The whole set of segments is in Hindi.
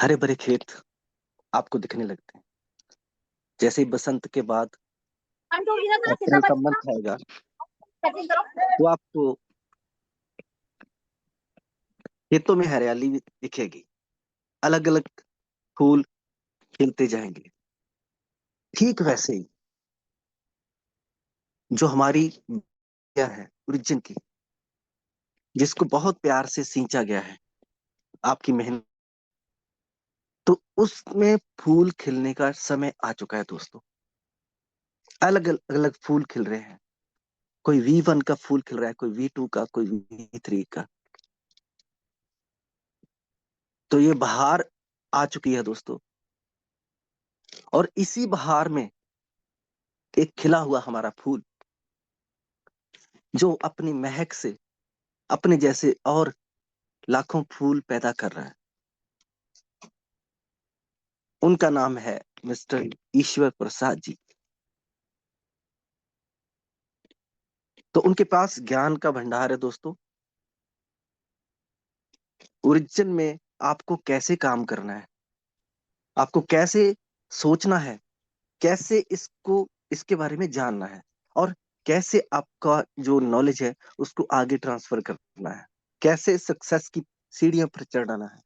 हरे भरे खेत आपको दिखने लगते हैं। जैसे ही बसंत के बाद अप्रैल का मंथ आएगा तो आपको खेतों में हरियाली दिखेगी। अलग अलग फूल खिलते जाएंगे। ठीक वैसे ही जो हमारी क्या है ओरिजिन की, जिसको बहुत प्यार से सींचा गया है, आपकी मेहनत, तो उसमें फूल खिलने का समय आ चुका है दोस्तों। अलग अलग फूल खिल रहे हैं। कोई V1 का फूल खिल रहा है, कोई V2 का, कोई V3 का। तो ये बहार आ चुकी है दोस्तों। और इसी बहार में एक खिला हुआ हमारा फूल, जो अपनी महक से अपने जैसे और लाखों फूल पैदा कर रहा है। उनका नाम है मिस्टर ईश्वर प्रसाद जी। तो उनके पास ज्ञान का भंडार है दोस्तों। ओरिजिन में आपको कैसे काम करना है, आपको कैसे सोचना है, कैसे इसको इसके बारे में जानना है, और कैसे आपका जो नॉलेज है उसको आगे ट्रांसफर करना है, कैसे सक्सेस की सीढ़ियों पर चढ़ना है,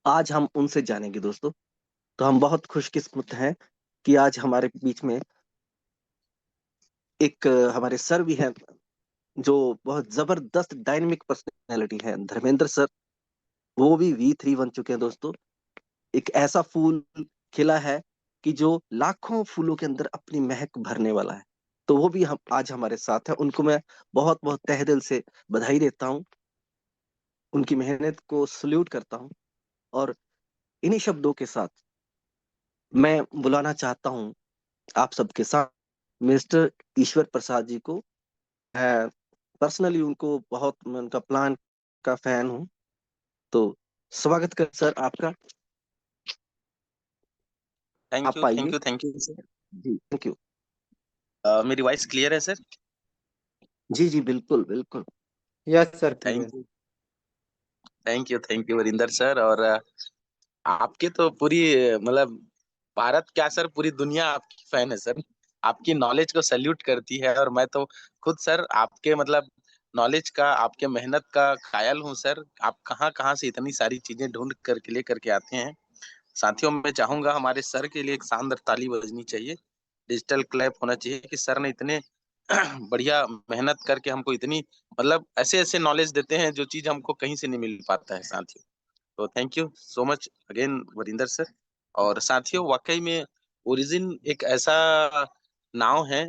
आज हम उनसे जानेंगे दोस्तों। तो हम बहुत खुशकिस्मत हैं कि आज हमारे बीच में एक हमारे सर भी हैं, जो बहुत जबरदस्त डायनेमिक पर्सनैलिटी है, धर्मेंद्र सर। वो भी V3 बन चुके हैं दोस्तों। एक ऐसा फूल खिला है कि जो लाखों फूलों के अंदर अपनी महक भरने वाला है। तो वो भी हम आज हमारे साथ है। उनको मैं बहुत बहुत तहे दिल से बधाई देता हूँ, उनकी मेहनत को सल्यूट करता हूँ। और इन्हीं शब्दों के साथ मैं बुलाना चाहता हूँ आप सबके साथ मिस्टर ईश्वर प्रसाद जी को। मैं पर्सनली उनको बहुत, मैं उनका प्लान का फैन हूँ। तो स्वागत कर सर आपका। थैंक आप यू आइए। Thank you thank you sir. जी थैंक यू। मेरी वॉइस क्लियर है सर? जी जी बिल्कुल बिल्कुल। Yes sir, clear. Thank you thank you Varinder sir. और आपके तो पूरी मतलब भारत क्या सर, पूरी दुनिया आपकी फैन है सर। आपकी नॉलेज को सैल्यूट करती है। और मैं तो खुद सर आपके मतलब नॉलेज का, आपके मेहनत का कायल हूँ सर। आप कहाँ कहाँ से इतनी सारी चीजें ढूंढ करके ले करके आते हैं। साथियों, मैं चाहूंगा हमारे सर के लिए एक शानदार ताली बजनी चाहिए, डिजिटल क्लैप होना चाहिए कि सर ने इतने बढ़िया मेहनत करके हमको इतनी मतलब ऐसे ऐसे नॉलेज देते हैं जो चीज हमको कहीं से नहीं मिल पाता है साथियों। तो thank you so much again Varinder sir. और साथियों, वाकई में ओरिजिन एक ऐसा नाव है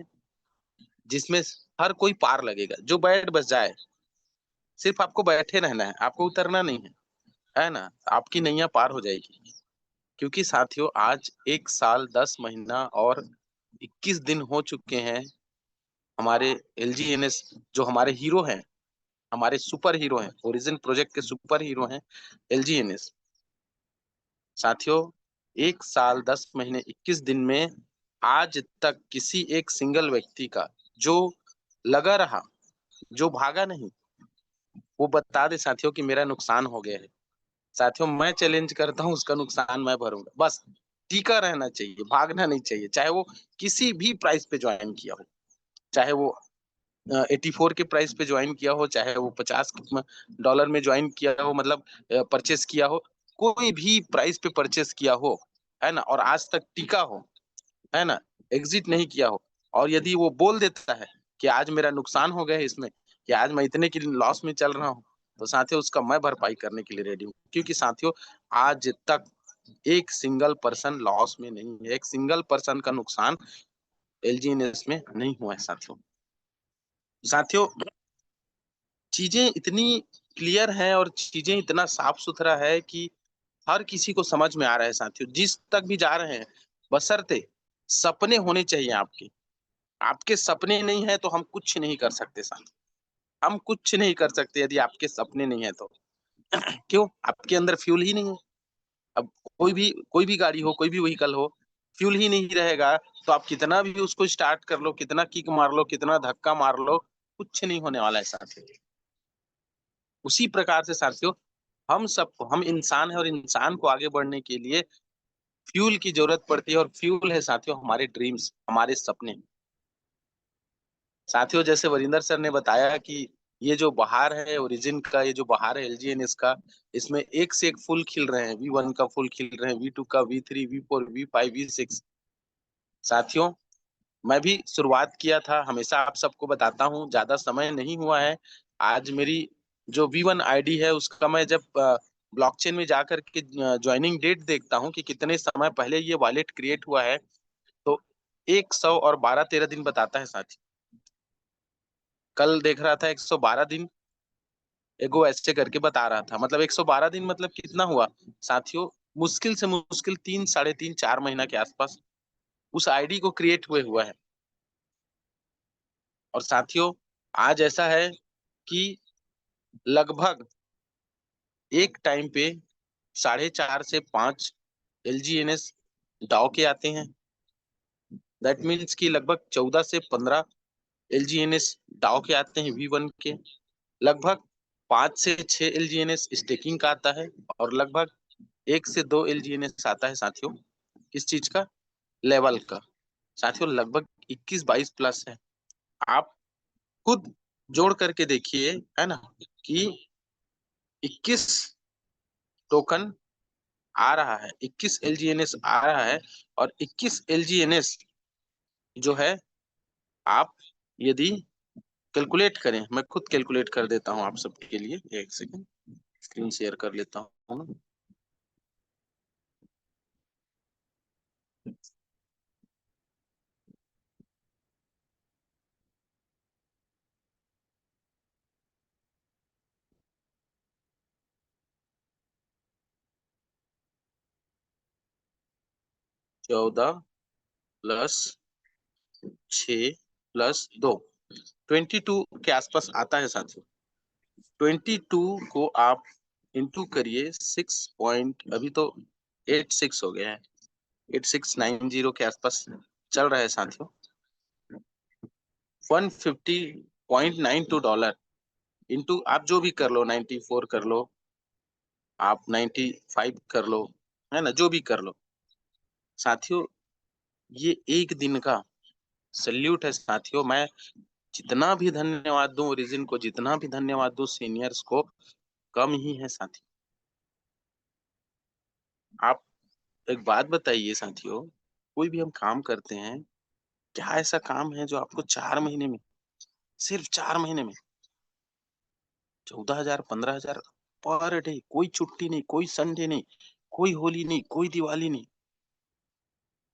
जिसमें हर कोई पार लगेगा। जो बैठ बस जाए, सिर्फ आपको बैठे रहना है, आपको उतरना नहीं है ना? आपकी नैया पार हो जाएगी। क्योंकि साथियों, आज 1 साल 10 महीना और 21 दिन हो चुके हैं हमारे LGNS, जो हमारे हीरो हैं, हमारे सुपर हीरो हैं, ओरिजिन प्रोजेक्ट के सुपर हीरो हैं LGNS। साथियों, 1 साल 10 महीने 21 दिन में आज तक किसी एक सिंगल व्यक्ति का जो लगा रहा, जो भागा नहीं, वो बता दे साथियों कि मेरा नुकसान हो गया है। साथियों, मैं चैलेंज करता हूँ, उसका नुकसान मैं भरूंगा। बस टीका रहना चाहिए, भागना नहीं चाहिए। चाहे वो किसी भी प्राइस पे ज्वाइन किया हो, चाहे वो 84 के प्राइस पे ज्वाइन किया हो, चाहे वो $50 में ज्वाइन किया हो, मतलब परचेस किया हो, कोई भी प्राइस पे परचेस किया हो, है ना, और आज तक टिका हो, है ना, एग्जिट नहीं किया हो, और यदि वो बोल देता है कि आज मेरा नुकसान हो गया है इसमें, कि आज मैं इतने की लॉस में चल रहा हूँ, तो साथियों उसका मैं भरपाई करने के लिए रेडी हूँ। क्योंकि साथियों, आज तक एक सिंगल पर्सन लॉस में नहीं है, एक सिंगल पर्सन का नुकसान LGNS में नहीं हुआ है साथियों। साथियों, चीजें इतनी क्लियर हैं और चीजें इतना साफ सुथरा है कि हर किसी को समझ में आ रहा है साथियों, जिस तक भी जा रहे हैं। बशर्ते सपने होने चाहिए आपके। आपके सपने नहीं है तो हम कुछ नहीं कर सकते साथी। हम कुछ नहीं कर सकते यदि आपके सपने नहीं है तो। क्यों? आपके अंदर फ्यूल ही नहीं है। अब कोई भी गाड़ी हो, कोई भी व्हीकल हो, फ्यूल ही नहीं रहेगा तो आप कितना भी उसको स्टार्ट कर लो, कितना किक मार लो, कितना धक्का मार लो, कुछ नहीं होने वाला है साथियों। उसी प्रकार से साथियों, हम सबको, हम इंसान है और इंसान को आगे बढ़ने के लिए फ्यूल की जरूरत पड़ती है, और फ्यूल है साथियों हमारे ड्रीम्स, हमारे सपने। साथियों जैसे वरिंदर सर ने बताया कि ये जो बहार है ओरिजिन का, ये जो बहार है एलजीएनएस का, इसमें एक से एक फूल खिल रहे हैं। V1 का फूल खिल रहे हैं, V2 का, V3, V4, V5, V6। साथियों मैं भी शुरुआत किया था, हमेशा आप सबको बताता हूँ, ज्यादा समय नहीं हुआ है। आज मेरी जो V1 आईडी है उसका मैं जब ब्लॉकचेन में जाकर के ज्वाइनिंग डेट देखता हूँ कि कितने समय पहले ये वॉलेट क्रिएट हुआ है, तो 112-13 दिन बताता है साथी। कल देख रहा था 112 दिन, एगो ऐसे करके बता रहा था। मतलब 112 दिन मतलब कितना हुआ साथियों? मुश्किल से मुश्किल 3, साढ़े 3, 4 महीना के आसपास उस आईडी को क्रिएट हुए हुआ है। और साथियों आज ऐसा है कि लगभग एक टाइम पे 4.5 से 5 एलजीएनएस डाउ के आते हैं। दैट मीन्स कि लगभग 14 से 15 एलजीएनएस डाउ के आते हैं V1 के। लगभग 5 से 6 एलजीएनएस स्टेकिंग का आता है, और लगभग 1 से 2 एलजीएनएस आता है साथियों किस चीज का, लेवल का। साथियों लगभग 21-22 प्लस है। आप खुद जोड़ करके देखिए, है ना, कि 21 टोकन आ रहा है, 21 एलजीएनएस आ रहा है, और 21 एलजीएनएस जो है, आप यदि कैलकुलेट करें, मैं खुद कैलकुलेट कर देता हूं आप सबके लिए, एक सेकंड स्क्रीन शेयर कर लेता हूं ना। चौदह प्लस 6 प्लस 2, 22 के आसपास आता है साथियों। 22 को आप इंटू करिए 6 अभी तो 86 हो गया है, 8690 के आसपास चल रहा है साथियों। $150.92 इंटू आप जो भी कर लो, 94 कर लो, आप 95 कर लो, है ना, जो भी कर लो साथियों। ये एक दिन का सल्यूट है साथियों। मैं जितना भी धन्यवाद दूं ओरिजिन को, जितना भी धन्यवाद दूं सीनियर्स को, कम ही है साथी। आप एक बात बताइए साथियों, कोई भी हम काम करते हैं, क्या ऐसा काम है जो आपको 4 महीने में, सिर्फ 4 महीने में 14,000, 15,000 पर डे, कोई छुट्टी नहीं, कोई संडे नहीं, कोई होली नहीं, कोई दिवाली नहीं,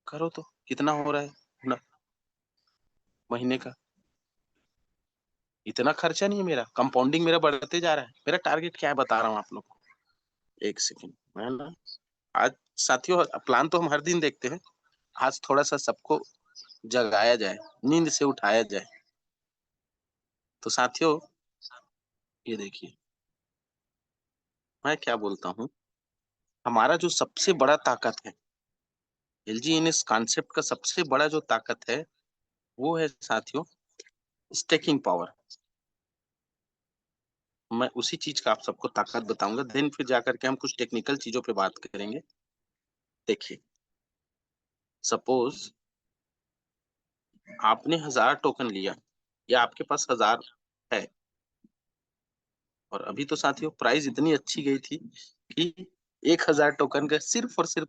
करो तो कितना हो रहा है ना महीने का? इतना खर्चा नहीं है मेरा, कंपाउंडिंग मेरा बढ़ते जा रहा है। मेरा टारगेट क्या है बता रहा हूँ आप लोग को, एक सेकेंड, है ना। आज साथियों प्लान तो हम हर दिन देखते हैं, आज थोड़ा सा सबको जगाया जाए, नींद से उठाया जाए। तो साथियों ये देखिए, मैं क्या बोलता हूँ, हमारा जो सबसे बड़ा ताकत है, एलजीएनएस कॉन्सेप्ट का सबसे बड़ा जो ताकत है, वो है साथियों स्टेकिंग पावर। मैं उसी चीज का आप सबको ताकत बताऊंगा, देन फिर जाकर के हम कुछ टेक्निकल चीजों पे बात करेंगे। देखिए सपोज आपने 1000 टोकन लिया, या आपके पास 1000 है, और अभी तो साथियों प्राइस इतनी अच्छी गई थी कि 1000 टोकन का सिर्फ और सिर्फ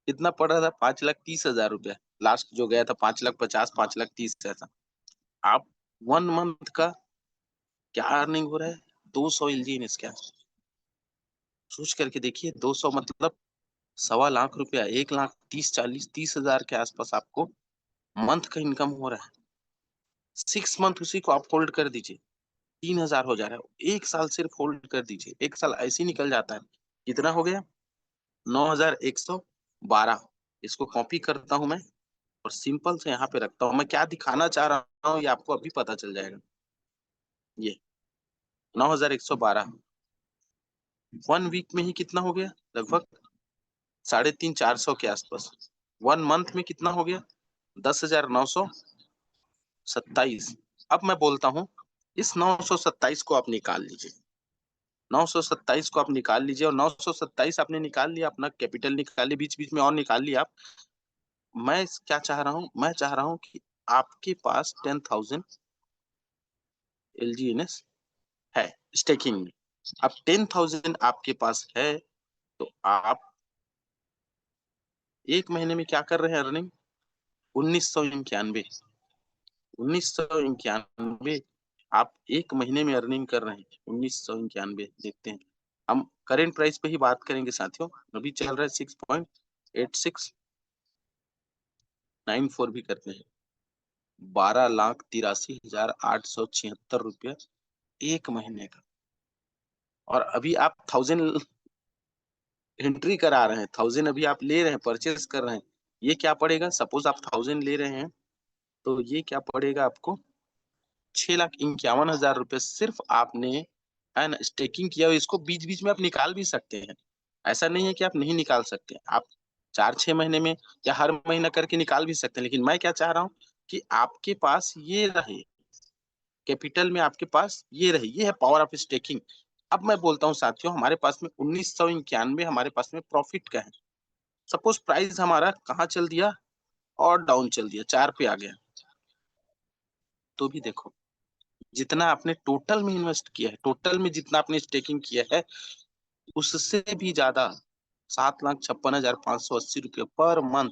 इतना पड़ रहा था, 5,30,000 रुपया। लास्ट जो गया था 5,50,000, 5,30,000 ऐसा। आप 1 मंथ का क्या अर्निंग हो रहा है, 200 एलजीएन इसके आसपास। सोच करके देखिए, 200 मतलब 1,25,00,000 रुपया, 1,30,40,30,000 के आसपास आपको मंथ का इनकम हो रहा है। 6 मंथ उसी को आप होल्ड कर दीजिए, 3,000 हो जा रहा है। 1 साल सिर्फ होल्ड कर दीजिए, 1 साल ऐसे ही निकल जाता है। कितना हो गया? 9,112। इसको कॉपी करता हूं मैं, और सिंपल से यहाँ पे रखता हूँ। मैं क्या दिखाना चाह रहा हूँ ये आपको अभी पता चल जाएगा। ये 9,112 1 वीक में ही कितना हो गया, लगभग 350-400 के आसपास। 1 मंथ में कितना हो गया, 10,927। अब मैं बोलता हूँ, इस 927 को आप निकाल लीजिए। 927 को आप निकाल लीजिए, और 927 आपने निकाल लिया, अपना कैपिटल निकाल लिया, बीच बीच में और निकाल लिया आप। मैं क्या चाह रहा हूँ, मैं चाह रहा हूँ कि आपके पास 10,000 LGNS है स्टेकिंग में। अब 10,000 आपके पास है, तो आप एक महीने में क्या कर रहे हैं अर्निंग? 1991। 1991 आप एक महीने में अर्निंग कर रहे हैं। 1991 देखते हैं, हम करेंट प्राइस पे ही बात करेंगे साथियों। अभी चल रहा है 6.8694 भी करते हैं। 12,83,876 एक महीने का। और अभी आप 1000 एंट्री करा रहे हैं, 1000 अभी आप ले रहे हैं, परचेस कर रहे हैं। ये क्या पड़ेगा? सपोज आप 1000 ले रहे हैं, तो ये क्या पड़ेगा आपको? 6,51,000 रुपये सिर्फ आपने, है ना, स्टेकिंग किया। इसको बीच बीच में आप निकाल भी सकते हैं, ऐसा नहीं है कि आप नहीं निकाल सकते। आप 4-6 महीने में या हर महीना करके निकाल भी सकते हैं। लेकिन मैं क्या चाह रहा हूँ कि आपके पास ये रहे, कैपिटल में आपके पास ये रहे। ये है पावर ऑफ स्टेकिंग। अब मैं बोलता हूँ साथियों, हमारे पास में 1991 हमारे पास में प्रॉफिट का है। सपोज प्राइस हमारा कहाँ चल दिया? और डाउन चल दिया, 4 पे आ गया। तो भी देखो, जितना आपने टोटल में इन्वेस्ट किया है, टोटल में जितना आपने स्टेकिंग किया है, उससे भी ज्यादा 7,56,580 रुपये पर मंथ,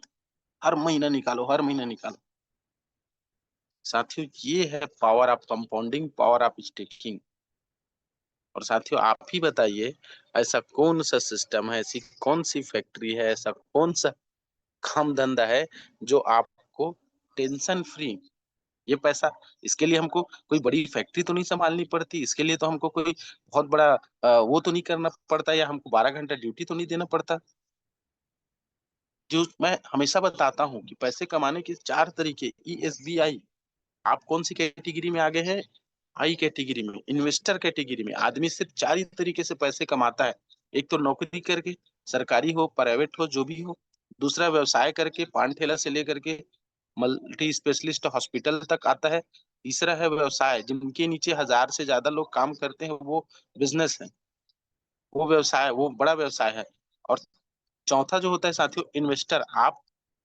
हर महीना निकालो, हर महीना निकालो। साथियों, ये है power of compounding, power of staking. और साथियों, आप ही बताइए, ऐसा कौन सा सिस्टम है, ऐसी कौन सी फैक्ट्री है, ऐसा कौन सा काम धंधा है जो आपको टेंशन फ्री ये पैसा, इसके लिए हमको कोई बड़ी फैक्ट्री तो नहीं संभालनी पड़ती, इसके लिए तो हमको कोई बहुत बड़ा वो तो नहीं करना पड़ता, या हमको 12 घंटा ड्यूटी तो नहीं देना पड़ता। जो मैं हमेशा बताता हूँ कि पैसे कमाने के 4 तरीके, ESBI। आप कौन सी कैटेगरी में आगे हैं? आई कैटेगरी में, इन्वेस्टर कैटेगरी में। आदमी सिर्फ 4 ही तरीके से पैसे कमाता है। एक तो नौकरी करके, सरकारी हो प्राइवेट हो जो भी हो। दूसरा व्यवसाय करके, पान ठेला से लेकर के मल्टी स्पेशलिस्ट हॉस्पिटल तक आता है। तीसरा है व्यवसाय, जिनके नीचे 1000 से ज्यादा लोग काम करते हैं, वो बिजनेस है, वो व्यवसाय, वो बड़ा व्यवसाय है। और चौथा जो होता है साथियों, इन्वेस्टर। आप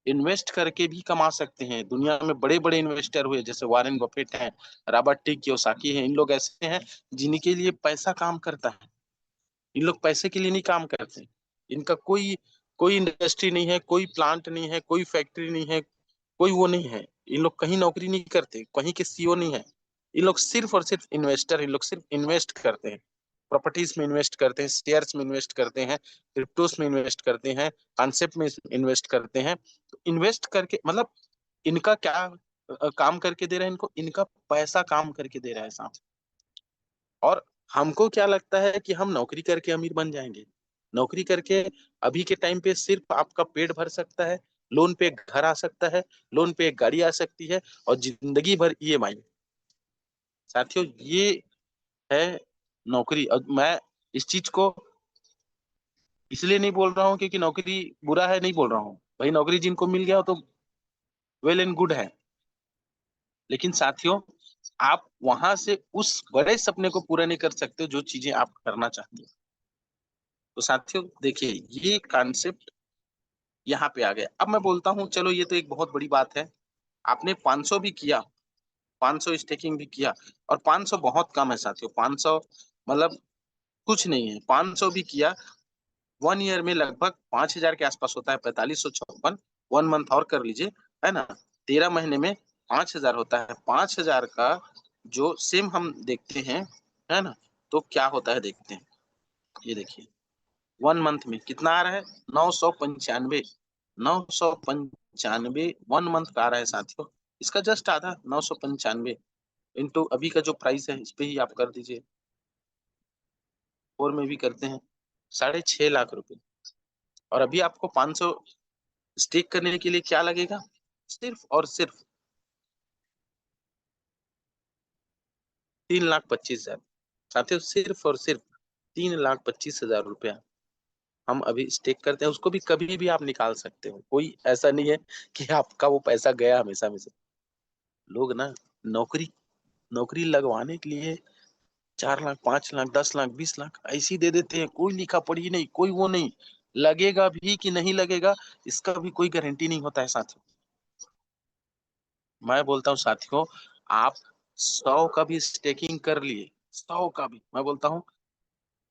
इन्वेस्ट करके भी कमा सकते हैं। दुनिया में बड़े बड़े इन्वेस्टर हुए, जैसे वॉरेन बफेट हैं, रॉबर्ट टी कियोसाकी हैं। इन लोग ऐसे हैं जिनके लिए पैसा काम करता है। इन लोग पैसे के लिए नहीं काम करते। इनका कोई कोई इंडस्ट्री नहीं है, कोई प्लांट नहीं है, कोई फैक्ट्री नहीं है, कोई वो नहीं है। इन लोग कहीं नौकरी नहीं करते, कहीं के सीईओ नहीं है। इन लोग सिर्फ और सिर्फ इन्वेस्टर। इन लोग सिर्फ इन्वेस्ट करते हैं, प्रॉपर्टीज में इन्वेस्ट करते हैं, शेयर्स में इन्वेस्ट करते हैं, क्रिप्टोस में इन्वेस्ट करते हैं, कॉन्सेप्ट में इन्वेस्ट करते हैं। तो इन्वेस्ट करके मतलब इनका क्या काम करके दे रहा है इनको? इनका पैसा काम करके दे रहा है साहब। और हमको क्या लगता है कि हम नौकरी करके अमीर बन जाएंगे? नौकरी करके अभी के टाइम पे सिर्फ आपका पेट भर सकता है, लोन पे एक घर आ सकता है, लोन पे एक गाड़ी आ सकती है, और जिंदगी भर EMI। साथियों, ये है नौकरी। और मैं इस चीज को इसलिए नहीं बोल रहा हूँ क्योंकि नौकरी बुरा है, नहीं बोल रहा हूँ भाई। नौकरी जिनको मिल गया हो तो वेल एंड गुड है। लेकिन साथियों, आप वहां से उस बड़े सपने को पूरा नहीं कर सकते जो चीजें आप करना चाहते हो। तो साथियों देखिए, ये कॉन्सेप्ट यहाँ पे आ गया। अब मैं बोलता हूँ, चलो ये तो एक बहुत बड़ी बात है, आपने 500 भी किया, 500 स्टेकिंग भी किया। और 500 बहुत कम है साथियों, 500 मतलब कुछ नहीं है। 500 भी किया, 1 ईयर में लगभग 5,000 के आसपास होता है, 4556। 1 मंथ और कर लीजिए, है ना, 13 महीने में 5,000 होता है। 5,000 का जो सेम हम देखते हैं, है ना, तो क्या होता है देखते हैं। ये देखिए, 1 मंथ में कितना आ रहा है? 995। 995 1 मंथ का आ रहा है साथियों। इसका जस्ट आधा, 995 इंटू अभी का जो प्राइस है, इस पे ही आप कर दीजिए। और में भी करते हैं, 6.5 लाख रुपए। और अभी आपको 500 स्टेक करने के लिए क्या लगेगा? सिर्फ और सिर्फ 3,25,000। साथियों, सिर्फ और सिर्फ 3,25,000 रुपया हम अभी स्टेक करते हैं। उसको भी कभी भी आप निकाल सकते हो, कोई ऐसा नहीं है कि आपका वो पैसा गया हमेशा में से। लोग ना नौकरी नौकरी लगवाने के लिए 4 लाख, 5 लाख, 10 लाख, 20 लाख ऐसी दे देते हैं, कोई लिखा पढ़ी नहीं, कोई वो नहीं, लगेगा भी कि नहीं लगेगा इसका भी कोई गारंटी नहीं होता है साथियों। मैं बोलता हूँ साथियों, आप 100 का भी स्टेकिंग कर लिए, 100 का भी, मैं बोलता हूँ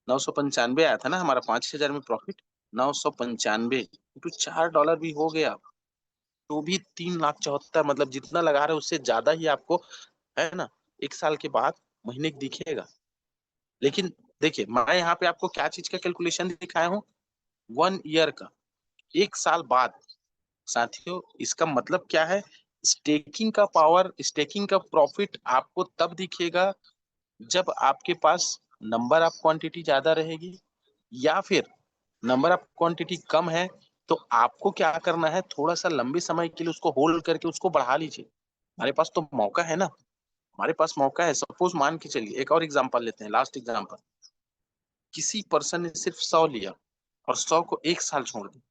995 आया था ना हमारा 5000 में प्रॉफिट, 995 तो $4 भी हो गया, तो भी 3,74,000, मतलब जितना लगा रहे उससे ज्यादा ही आपको, है ना, 1 साल के बाद महीने की दिखेगा। लेकिन देखिए, मैं यहाँ पे आपको क्या चीज का कैलकुलेशन दिखाया हूँ, 1 ईयर का, 1 साल बाद। साथियों इसका मतलब क्या है, स्टेकिंग का पावर, स्टेकिंग का प्रॉफिट आपको तब दिखेगा जब आपके पास नंबर ऑफ क्वांटिटी ज्यादा रहेगी, या फिर नंबर ऑफ क्वांटिटी कम है, तो आपको क्या करना है, थोड़ा सा लंबे समय के लिए उसको होल्ड करके उसको बढ़ा लीजिए। हमारे पास तो मौका है ना, हमारे पास मौका है। सपोज मान के चलिए, एक और एग्जांपल लेते हैं, लास्ट एग्जांपल, किसी पर्सन ने सिर्फ 100 लिया और 100 को 1 साल छोड़ दिया,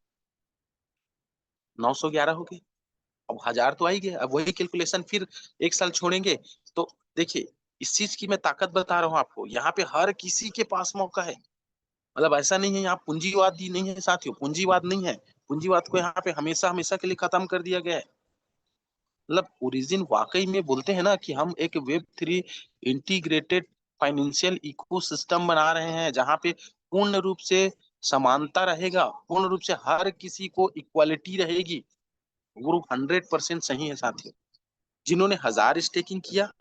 911 हो गए, अब 1000 तो आ ही गया। अब वही कैलकुलेशन फिर 1 साल छोड़ेंगे, तो देखिए इस चीज की मैं ताकत बता रहा हूँ आपको, यहाँ पे हर किसी के पास मौका है। मतलब ऐसा नहीं है यहाँ पूंजीवादी नहीं है साथियों, पूंजीवाद नहीं है, पूंजीवाद को यहाँ पे हमेशा हमेशा के लिए खत्म कर दिया गया है। मतलब ओरिजिन वाकई में बोलते हैं ना कि हम एक वेब 3 इंटीग्रेटेड फाइनेंशियल इकोसिस्टम बना रहे हैं, जहाँ पे पूर्ण रूप से समानता रहेगा, पूर्ण रूप से हर किसी को इक्वालिटी रहेगी। वो 100% सही है साथियों। जिन्होंने 1000 स्टेकिंग किया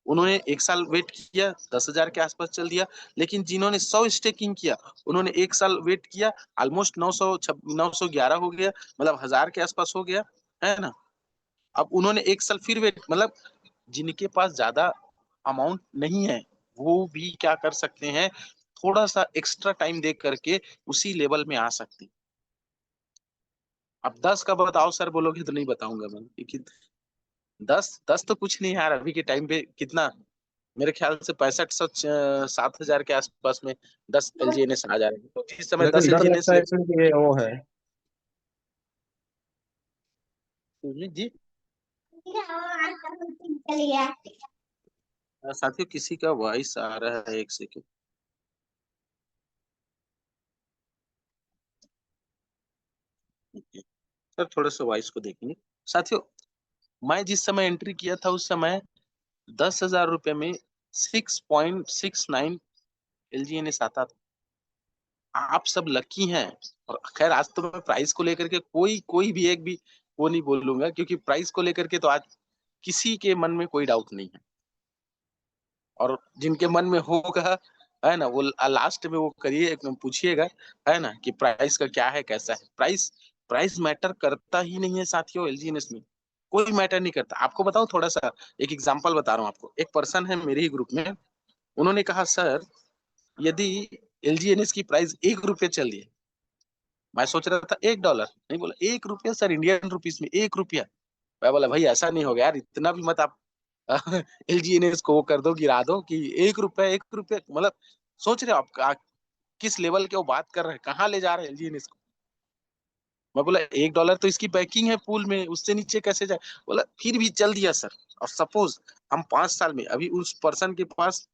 उन्होंने 1 साल वेट किया, 10,000 के आसपास चल दिया। लेकिन जिन्होंने 100 स्टेकिंग किया उन्होंने 1 साल वेट किया, ऑलमोस्ट 911 हो गया, मतलब 1000 के आसपास हो गया, है ना। अब उन्होंने 1 साल फिर वेट, मतलब जिनके पास ज्यादा अमाउंट नहीं है वो भी क्या कर सकते हैं, थोड़ा सा एक्स्ट्रा टाइम दे करके उसी लेवल में आ सकते हैं। अब 10 का बताओ सर बोलोगे तो नहीं बताऊंगा मैं, क्योंकि 10 तो कुछ नहीं यार, अभी के टाइम पे कितना, मेरे ख्याल से 6500 7,000 के आसपास में 10 LGNS आ जाएगा, तो जिस समय लेकिन दस डर एलजीएनएस लगता है ले इसमें कि ये वो है। जी। साथियों किसी का वॉइस आ रहा है, एक सेकंड। सर थोड़ा सा वॉइस को देखेंगे साथियों। मैं जिस समय एंट्री किया था उस समय 10,000 रुपए में 6.69 LGNS आता था। आप सब लकी हैं। और खैर आज तो मैं प्राइस को लेकर के कोई कोई भी एक भी वो नहीं बोलूंगा, क्योंकि प्राइस को लेकर के तो आज किसी के मन में कोई डाउट नहीं है। और जिनके मन में होगा, है ना, वो लास्ट में वो करिए, एकदम पूछिएगा, है ना, कि प्राइस का क्या है, कैसा है। प्राइस प्राइस मैटर करता ही नहीं है साथियों, एलजीएनएस में कोई मैटर नहीं करता। आपको बताऊं थोड़ा सा, एक एग्जांपल बता रहा हूँ आपको। एक पर्सन है मेरे ही ग्रुप में, उन्होंने कहा सर यदि एलजीएनएस की प्राइस 1 रुपये चल रही है, मैं सोच रहा था $1, नहीं बोला 1 रुपया सर, इंडियन रुपीस में 1 रुपया। मैं बोला भाई ऐसा नहीं होगा यार, इतना भी मत आप एलजीएनएस को वो कर दो, गिरा दो कि 1 रुपया 1 रुपया, मतलब सोच रहे हो आप किस लेवल के वो बात कर रहे हैं, कहाँ ले जा रहे हैं एलजीएनएस को। मैं बोला $1 तो इसकी बैकिंग है पूल में, उससे नीचे कैसे जाए। बोला फिर भी चल दिया सर। और सपोज हम 5 साल में, अभी उस पर्सन के पास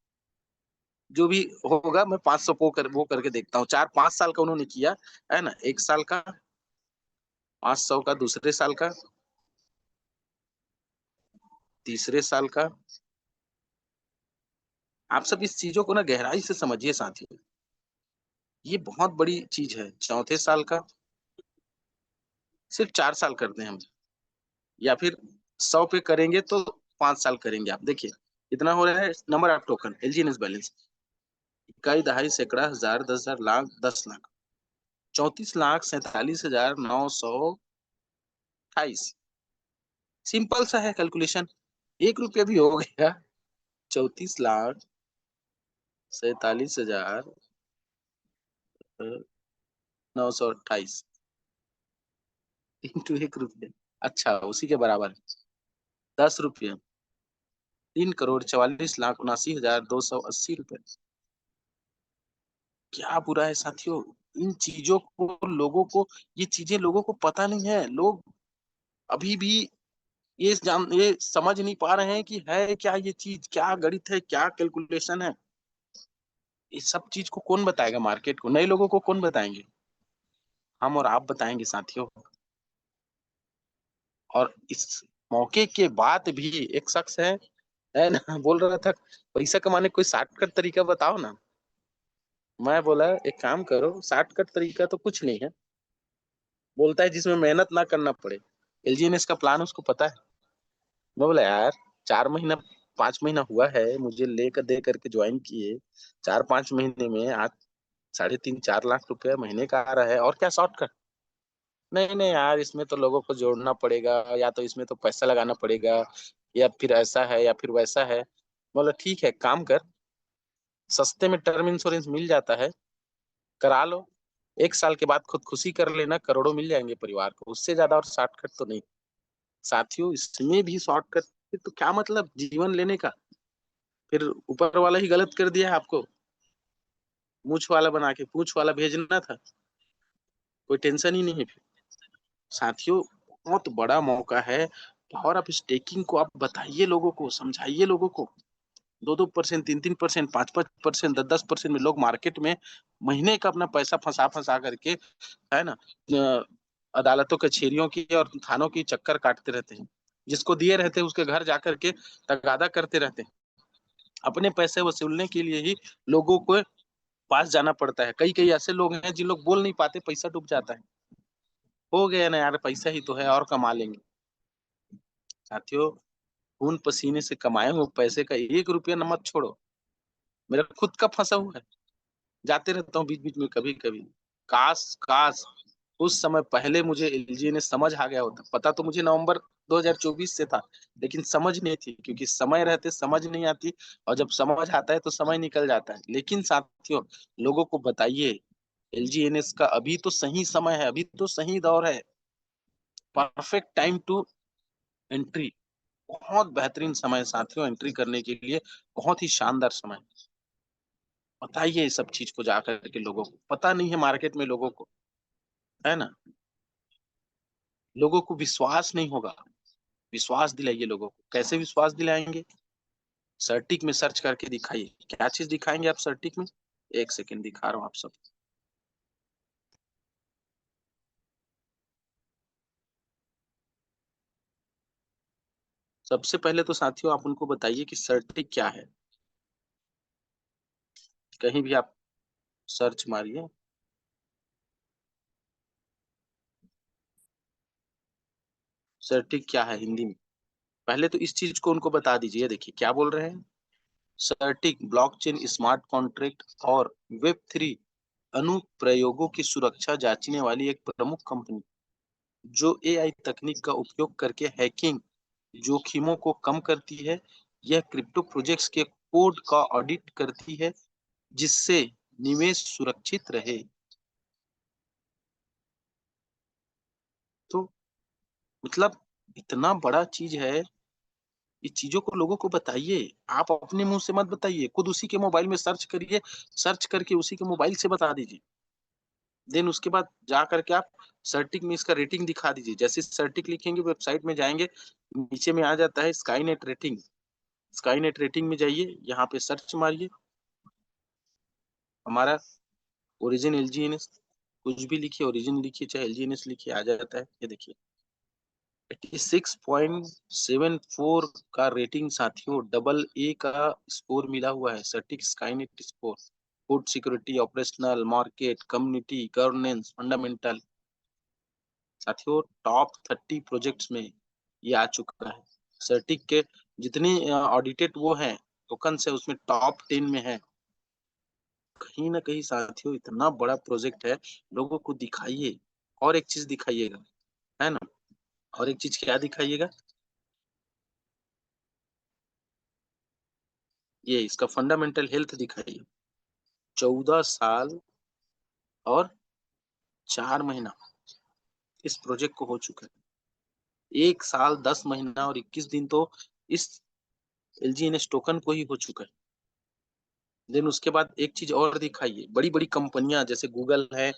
जो भी होगा, मैं 500 वो करके देखता हूँ, 4-5 साल का उन्होंने किया, है ना, 1 साल का, 500 का, दूसरे साल का, तीसरे साल का। आप सब इस चीजों को ना गहराई से समझिए साथियों, ये बहुत बड़ी चीज है। चौथे साल का, सिर्फ 4 साल करते हैं हम, या फिर 100 पे करेंगे तो 5 साल करेंगे। आप देखिए कितना हो रहा है नंबर ऑफ टोकन, एलजीएनएस बैलेंस, इकाई, दहाई, सैकड़ा, हजार, 10,000, लाख, 10 लाख, 34,47,928। सिंपल सा है कैलकुलेशन, 1 रुपया भी हो गया, 34,47,928 इंटू 1 रुपया, अच्छा उसी के बराबर है 10 रुपया, 3,44,79,80,280 रुपए। क्या बुरा है साथियों, इन चीजों को लोगों को, ये चीजें लोगों को पता नहीं है। लोग अभी भी ये समझ नहीं पा रहे हैं कि है क्या ये चीज, क्या गणित है, क्या कैलकुलेशन है। इस सब चीज को कौन बताएगा मार्केट को? नए लोगों को कौन बताएंगे? हम और आप बताएंगे साथियों। और इस मौके के बाद भी एक शख्स है ना, बोल रहा था पैसा कमाने का कोई शॉर्टकट तरीका बताओ ना। मैं बोला एक काम करो, शॉर्टकट तरीका तो कुछ नहीं है। बोलता है जिसमें मेहनत ना करना पड़े। एलजीएनएस का प्लान उसको पता है। मैं बोला यार 4 महीना 5 महीना हुआ है मुझे लेकर दे करके ज्वाइन किए। 4-5 महीने में आज 3.5-4 लाख रुपया महीने का आ रहा है, और क्या शॉर्टकट? नहीं नहीं यार, इसमें तो लोगों को जोड़ना पड़ेगा, या तो इसमें तो पैसा लगाना पड़ेगा, या फिर ऐसा है या फिर वैसा है। बोला ठीक है, काम कर, सस्ते में टर्म इंश्योरेंस मिल जाता है, करा लो। 1 साल के बाद खुदकुशी कर लेना, करोड़ों मिल जाएंगे परिवार को। उससे ज्यादा और शॉर्टकट तो नहीं साथियों। इसमें भी शॉर्टकट तो क्या मतलब जीवन लेने का? फिर ऊपर वाला ही गलत कर दिया है आपको। मूछ वाला बना के पूछ वाला भेजना था, कोई टेंशन ही नहीं है फिर। साथियों, बहुत बड़ा मौका है। और आप स्टेकिंग को आप बताइए लोगों को, समझाइए लोगों को। 2-2%, 3-3%, 5-5%, 10-10% में लोग मार्केट में महीने का अपना पैसा फंसा फंसा करके, है ना, अदालतों कचहरियों की और थानों की चक्कर काटते रहते हैं। जिसको दिए रहते हैं उसके घर जाकर के तगादा करते रहते हैं। अपने पैसे वसूलने के लिए ही लोगों को पास जाना पड़ता है। कई कई ऐसे लोग हैं जिन लोग बोल नहीं पाते, पैसा डूब जाता है। हो गया ना यार, पैसा ही तो है और कमा लेंगे। साथियों, खून पसीने से कमाए हुए पैसे का 1 रुपया न मत छोड़ो। मेरा खुद का फंसा हुआ है, जाते रहता हूँ बीच बीच में कभी कभी। काश काश उस समय पहले मुझे एलजी ने समझ आ गया होता। पता तो मुझे नवंबर 2024 से था, लेकिन समझ नहीं थी, क्योंकि समय रहते समझ नहीं आती, और जब समझ आता है तो समय निकल जाता है। लेकिन साथियों, लोगों को बताइए एलजीएनएस का अभी तो सही समय है, अभी तो सही दौर है। Perfect time to entry. बहुत बेहतरीन समय साथियों एंट्री करने के लिए, बहुत ही शानदार समय। बताइए इस सब चीज को जाकर के, लोगों को पता नहीं है मार्केट में, लोगों को, है ना, लोगों को विश्वास नहीं होगा। विश्वास दिलाइए लोगों को। कैसे विश्वास दिलाएंगे? सर्टिक में सर्च करके दिखाइए। क्या चीज दिखाएंगे आप सर्टिक में? एक सेकेंड दिखा रहा हूँ आप सब। सबसे पहले तो साथियों आप उनको बताइए कि सर्टिक क्या है। कहीं भी आप सर्च मारिए, सर्टिक क्या है हिंदी में। पहले तो इस चीज को उनको बता दीजिए। देखिए क्या बोल रहे हैं। सर्टिक ब्लॉकचेन स्मार्ट कॉन्ट्रैक्ट और वेब 3 अनुप्रयोगों की सुरक्षा जांचने वाली एक प्रमुख कंपनी, जो एआई तकनीक का उपयोग करके हैकिंग जोखिमों को कम करती है। यह क्रिप्टो प्रोजेक्ट्स के कोड का ऑडिट करती है, जिससे निवेश सुरक्षित रहे। तो मतलब इतना बड़ा चीज है। इस चीजों को लोगों को बताइए। आप अपने मुंह से मत बताइए, खुद उसी के मोबाइल में सर्च करिए। सर्च करके उसी के मोबाइल से बता दीजिए। देन उसके बाद जा करके आप सर्टिक में इसका रेटिंग दिखा दीजिए। जैसे सर्टिक लिखेंगे, वेबसाइट में जाएंगे, नीचे में आ जाता है sky net rating. Sky net rating में जाइए, यहाँ पे सर्च मारिए हमारा ओरिजिन एलजीएनएस। कुछ भी लिखिए, ओरिजिन लिखिए चाहे एलजीएनएस लिखिए, आ जाता है। ये देखिए 86.74 का रेटिंग साथियों, AA का स्कोर मिला हुआ है। सर्टिक Skynet score, food security, operational, market, community, governance, fundamental. साथियों टॉप 30 प्रोजेक्ट्स में ये आ चुका है। सर्टिक के जितने ऑडिटेड वो हैं टोकन है, उसमें टॉप 10 में है। कहीं ना कहीं साथियों इतना बड़ा प्रोजेक्ट है, लोगों को दिखाइए। और एक चीज दिखाइएगा, है ना, और एक चीज क्या दिखाइएगा, ये इसका फंडामेंटल हेल्थ दिखाइए। 14 साल और 4 महीना इस प्रोजेक्ट को हो चुका है। 1 साल 10 महीना और 21 दिन तो इस एलजीएनएस टोकन को ही हो चुका है। देन उसके बाद एक चीज और दिखाइए। बड़ी बड़ी कंपनियां जैसे गूगल है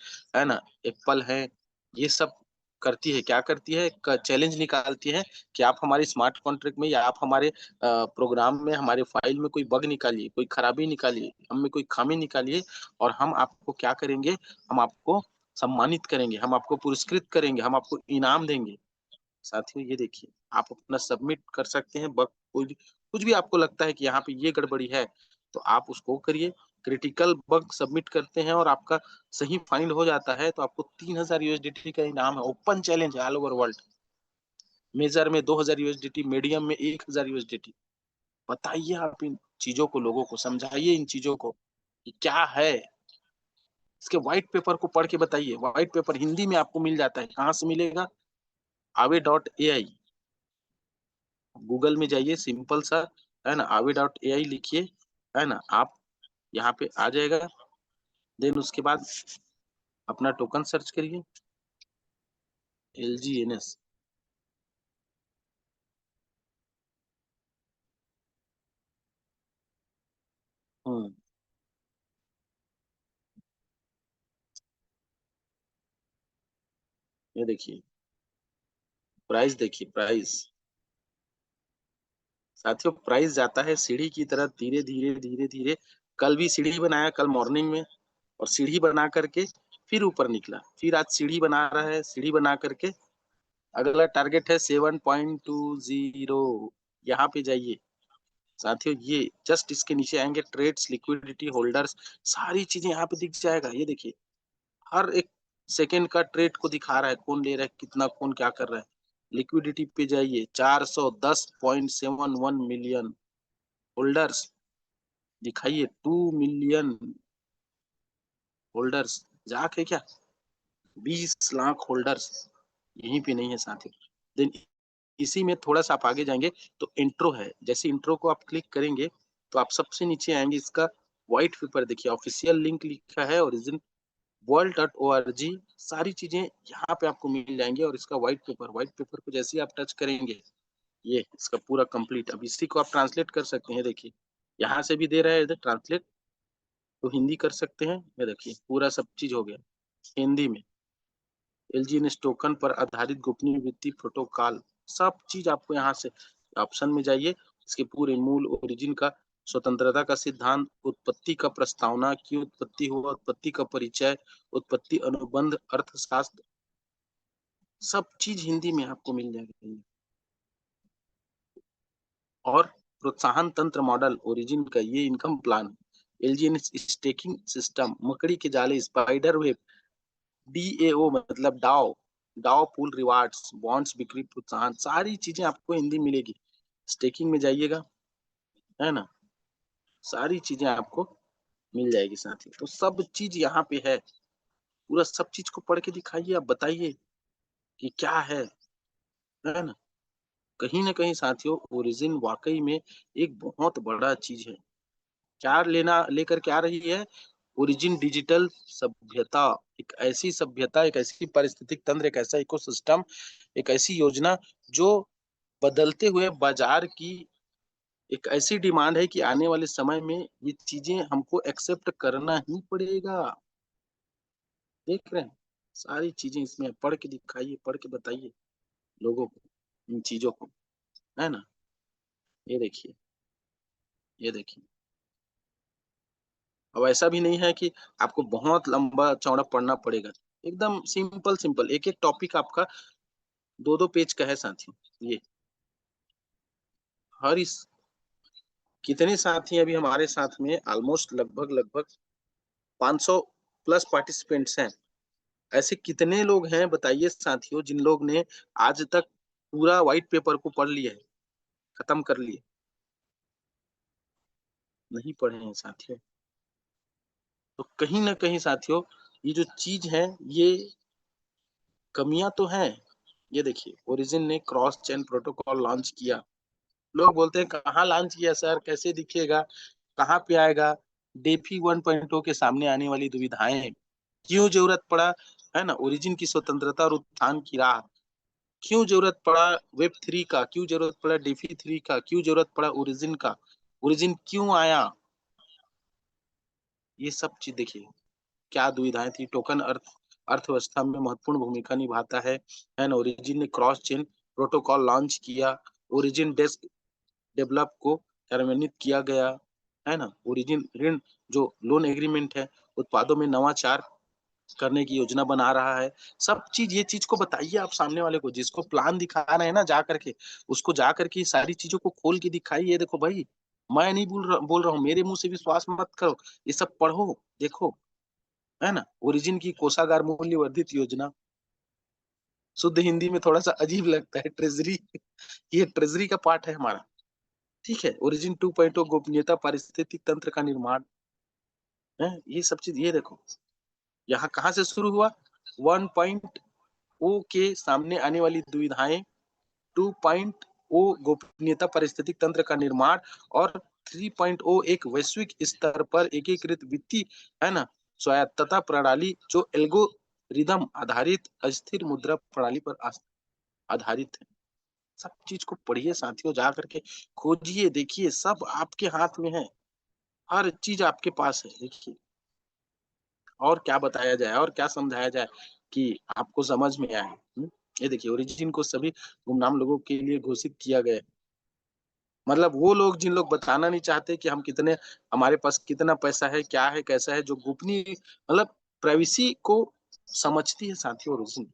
ना, एप्पल है, ये सब करती है, क्या करती है, चैलेंज निकालती है कि आप हमारे स्मार्ट कॉन्ट्रैक्ट में या आप हमारे प्रोग्राम में, हमारे फाइल में कोई बग निकालिए, कोई खराबी निकालिए, हम में कोई खामी निकालिए, और हम आपको क्या करेंगे, हम आपको सम्मानित करेंगे, हम आपको पुरस्कृत करेंगे, हम आपको इनाम देंगे। साथियों ये देखिए, आप अपना सबमिट कर सकते हैं बग, कुछ भी आपको लगता है कि यहाँ पे ये गड़बड़ी है, तो आप उसको करिए। क्रिटिकल बग सबमिट करते हैं और आपका सही फाइंड हो जाता है, तो आपको 3000 यूएसडीटी का इनाम है। ओपन चैलेंज है ऑल ओवर वर्ल्ड। मेजर में 2000 यूएसडीटी, मीडियम में 1000 यूएसडीटी। बताइए आप इन चीजों को, लोगों को समझाइए इन चीजों को कि क्या है। इसके व्हाइट पेपर को पढ़ के बताइए। व्हाइट पेपर हिंदी में आपको मिल जाता है। कहाँ से मिलेगा? aave.ai। गूगल में जाइए, सिंपल सा है ना, aave.ai लिखिए, है ना, आप यहाँ पे आ जाएगा। देन उसके बाद अपना टोकन सर्च करिए, LGNS। हम्म, ये देखिए प्राइस, देखिए प्राइस। साथियों प्राइस जाता है सीढ़ी की तरह, धीरे धीरे धीरे धीरे। कल भी सीढ़ी बनाया, कल मॉर्निंग में, और सीढ़ी बना करके फिर ऊपर निकला, फिर आज सीढ़ी बना रहा है, सीढ़ी बना करके अगला टारगेट है 7.20। यहाँ पे जाइए साथियों, ये जस्ट इसके नीचे आएंगे, ट्रेड्स, लिक्विडिटी, होल्डर्स, सारी चीजें यहाँ पे दिख जाएगा। ये देखिए हर एक सेकेंड का ट्रेड को दिखा रहा है, कौन ले रहा है, कितना, कौन क्या कर रहा है। लिक्विडिटी पे जाइए, 410.71 मिलियन होल्डर्स दिखाइए, 2 मिलियन होल्डर्स, जाके क्या 20 लाख होल्डर्स यहीं पे नहीं है साथियों। देन इसी में थोड़ा सा आप आगे जाएंगे तो इंट्रो है। जैसे इंट्रो को आप क्लिक करेंगे तो आप सबसे नीचे आएंगे, इसका व्हाइट पेपर देखिए, ऑफिशियल लिंक लिखा है, ओरिजिन world.org। सारी चीजें यहाँ पे आपको मिल जाएंगी। और इसका व्हाइट पेपर को जैसे ही आप टच करेंगे, ये इसका पूरा कंप्लीट, अब इसी को आप ट्रांसलेट कर सकते हैं। देखिए यहाँ से भी दे रहा है इधर ट्रांसलेट, तो हिंदी कर सकते हैं। ये देखिए पूरा सब चीज हो गया हिंदी में। LGNS टोकन पर आधारित गोपनीय वित्तीय प्रोटोकॉल, सब चीज आपको यहाँ से ऑप्शन में जाइए। इसके पूरे मूल, ओरिजिन का, स्वतंत्रता का सिद्धांत, उत्पत्ति का प्रस्तावना, क्यों उत्पत्ति हुआ, उत्पत्ति का परिचय, उत्पत्ति अनुबंध, अर्थशास्त्र, सब चीज हिंदी में आपको मिल जाएगी। और प्रोत्साहन तंत्र मॉडल, ओरिजिन का ये income plan, LGNS staking system, मकड़ी के जाले, स्पाइडर वेब, DAO मतलब DAO, DAO pool rewards, bonds बिक्री प्रोत्साहन, सारी चीजें आपको हिंदी मिलेगी। स्टेकिंग में जाइएगा, है ना, सारी चीजें आपको मिल जाएगी साथी। तो सब चीज यहाँ पे है, पूरा सब चीज को पढ़ के दिखाइए, आप बताइए कि क्या है ना। कहीं ना कहीं साथियों ओरिजिन वाकई में एक बहुत बड़ा चीज है। क्या लेना लेकर क्या रही है ओरिजिन? डिजिटल सभ्यता, एक ऐसी सभ्यता, एक ऐसी पारिस्थितिक तंत्र, एक ऐसा इकोसिस्टम, एक ऐसी योजना जो बदलते हुए बाजार की एक ऐसी डिमांड है कि आने वाले समय में ये चीजें हमको एक्सेप्ट करना ही पड़ेगा। देख रहे हैं, सारी चीजें इसमें पढ़ के दिखाइए, पढ़ के बताइए लोगों को इन चीजों को, है ना। ये देखिए, ये देखिए, अब ऐसा भी नहीं है कि आपको बहुत लंबा चौड़ा पढ़ना पड़ेगा। एकदम सिंपल सिंपल एक एक टॉपिक आपका 2-2 पेज का है साथियों। ये हर इस कितने साथी अभी हमारे साथ में, ऑलमोस्ट लगभग लगभग 500 प्लस पार्टिसिपेंट्स हैं। ऐसे कितने लोग हैं बताइए साथियों जिन लोग ने आज तक पूरा व्हाइट पेपर को पढ़ लिया है, खत्म कर लिए? नहीं पढ़े हैं साथियों। तो कहीं ना कहीं साथियों ये जो चीज है, ये कमियां तो हैं। ये देखिए ओरिजिन ने क्रॉस चेन प्रोटोकॉल लॉन्च किया। लोग बोलते हैं कहाँ लॉन्च किया सर, कैसे दिखेगा, कहाँ पे आएगा? डेफी 1.0 के सामने आने वाली दुविधाएं, क्यों जरूरत पड़ा, है ना, ओरिजिन की स्वतंत्रता और उत्थान की राह, क्यों जरूरत पड़ा वेब 3 का, क्यों जरूरत पड़ा डेफी 3 का, क्यों जरूरत पड़ा ओरिजिन का, ओरिजिन क्यों आया, ये सब चीज देखिए। क्या दुविधाएं थी, टोकन अर्थ अर्थव्यवस्था में महत्वपूर्ण भूमिका निभाता है ना। ओरिजिन ने क्रॉस चेन प्रोटोकॉल लॉन्च किया, ओरिजिन डेस्क डेवलप को कार्यान्वित किया गया, है ना। ओरिजिन ऋण जो लोन एग्रीमेंट है, उत्पादों में नवाचार करने की योजना बना रहा है। सब चीज, ये चीज को बताइए आप सामने वाले को, जिसको प्लान दिखा रहे हैं ना जा करके, उसको जा करके सारी चीजों को खोल के दिखाइए। देखो भाई, मैं नहीं बोल रहा हूँ, मेरे मुंह से विश्वास मत करो, ये सब पढ़ो, देखो, है ना। ओरिजिन की कोषागार मूल्य वर्धित योजना, शुद्ध हिंदी में थोड़ा सा अजीब लगता है, ट्रेजरी ये ट्रेजरी का पार्ट है हमारा, ठीक है। ओरिजिन 2.0 गोपनीयता पारिस्थितिक तंत्र का निर्माण है, ये सब चीज, ये देखो यहाँ कहाँ से शुरू हुआ। 1.0 के सामने आने वाली दुविधाएं, 2.0 गोपनीयता पारिस्थितिक तंत्र का निर्माण, और 3.0 एक वैश्विक स्तर पर एकीकृत वित्तीय, है ना, स्वायत्तता प्रणाली जो एल्गोरिदम आधारित अस्थिर मुद्रा प्रणाली पर आधारित है। सब चीज को पढ़िए साथियों, जा करके खोजिए, देखिए, सब आपके हाथ में है, हर चीज आपके पास है। देखिए और क्या बताया जाए और क्या समझाया जाए कि आपको समझ में आए। ये देखिए, ओरिजिन को सभी गुमनाम लोगों के लिए घोषित किया गया है। मतलब वो लोग जिन लोग बताना नहीं चाहते कि हम कितने, हमारे पास कितना पैसा है, क्या है, कैसा है, जो गोपनीय, मतलब प्राइवेसी को समझती है साथियों ओरिजिन।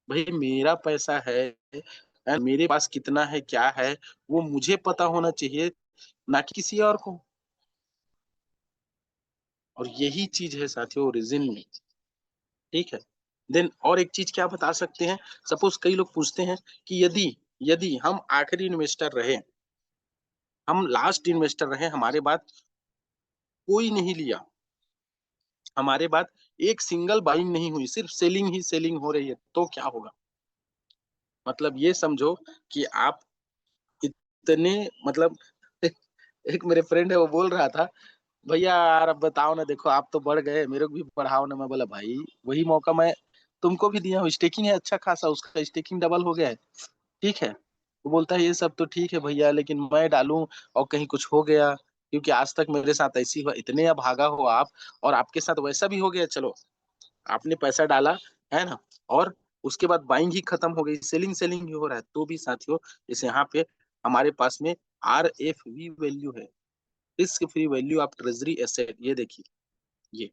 भाई मेरा पैसा है, मेरे पास कितना है, क्या है, वो मुझे पता होना चाहिए, ना कि किसी और को। और यही चीज है साथियों ओरिजिन में, ठीक है। देन और एक चीज क्या बता सकते हैं, सपोज कई लोग पूछते हैं कि यदि यदि हम आखिरी इन्वेस्टर रहे, हम लास्ट इन्वेस्टर रहे, हमारे बाद कोई नहीं लिया, हमारे बाद एक सिंगल बाइंग नहीं हुई, सिर्फ सेलिंग ही सेलिंग हो रही है, तो क्या होगा। मतलब ये समझो कि आप इतने, मतलब एक मेरे फ्रेंड है, वो बोल रहा था, भैया यार अब बताओ ना, देखो आप तो बढ़ गए, मेरे को भी बढ़ाओ ना। मैं बोला भाई वही मौका मैं तुमको भी दिया हूँ, स्टेकिंग है अच्छा खासा, उसका स्टेकिंग डबल हो गया है, ठीक है। वो बोलता है ये सब तो ठीक है भैया, लेकिन मैं डालूं और कहीं कुछ हो गया, क्योंकि आज तक मेरे साथ ऐसी हुआ, इतने अभागा हो आप, और आपके साथ वैसा भी हो गया, चलो आपने पैसा डाला, है ना, और उसके बाद बाइंग ही खत्म हो गई, सेलिंग सेलिंग ही हो रहा है, तो भी साथियों जैसे यहाँ पे हमारे पास में RFV वैल्यू है, risk free value of treasury asset. ये देखिए, ये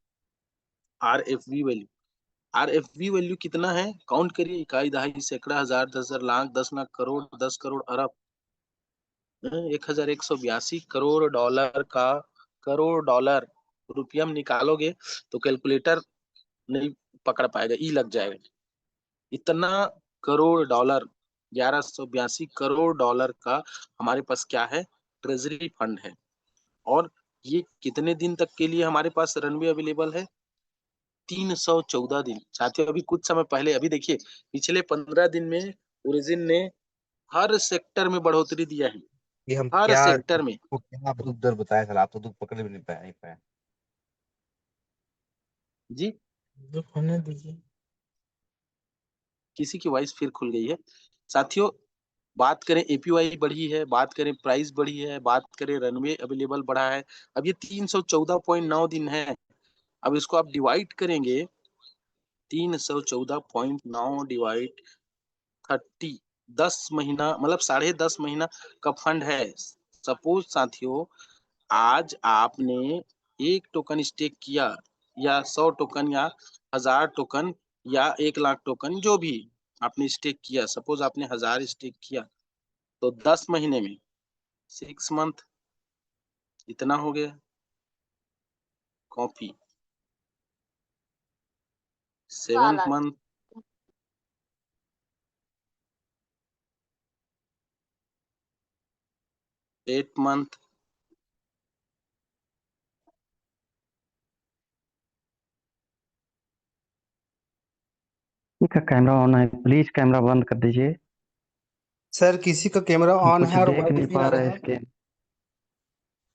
RFV वैल्यू, RFV वैल्यू कितना है, काउंट करिए, इकाई, दहाई, सैकड़ा, हजार, 10,000, लाख, 10 लाख, करोड़, 10 करोड़, अरब, 1,182 करोड़ डॉलर का, करोड़ डॉलर रुपया में निकालोगे तो कैलकुलेटर नहीं पकड़ पाएगा, ई लग जाएगा। इतना करोड़ डॉलर, 1,182 करोड़ डॉलर का हमारे पास क्या है, ट्रेजरी फंड है। और ये कितने दिन तक के लिए हमारे पास रनवे अवेलेबल है, 314 दिन। साथियों अभी कुछ समय पहले, अभी देखिए पिछले 15 दिन में ओरिजिन ने हर सेक्टर में बढ़ोतरी दिया है, कि हम हर क्या सेक्टर में। को क्या दुख दर बताया सर, आप तो दुख पकड़ भी नहीं पाया। जी, दुख होने दीजिए। किसी की वॉइस फिर खुल गई है साथियों। बात करें APY बढ़ी है, बात करें प्राइस बढ़ी है, बात करें रनवे अवेलेबल बढ़ा है। अब ये 314.9 दिन है, अब इसको आप डिवाइड करेंगे, 314.9 डिवाइड 30, 10 महीना, मतलब 10.5 महीना का फंड है। सपोज साथियों आज आपने एक टोकन स्टेक किया, या 100 टोकन, या 1,000 टोकन, या 1 लाख टोकन, जो भी आपने स्टेक किया, सपोज आपने 1,000 स्टेक किया, तो 10 महीने में, 6 मंथ, इतना हो गया कॉपी। 7th मंथ, 8 मंथ, का कैमरा ऑन है, प्लीज कैमरा बंद कर दीजिए। सर किसी का कैमरा ऑन कुछ है और देख वॉइस नहीं भी पा आ रहा रहा है है। इसके।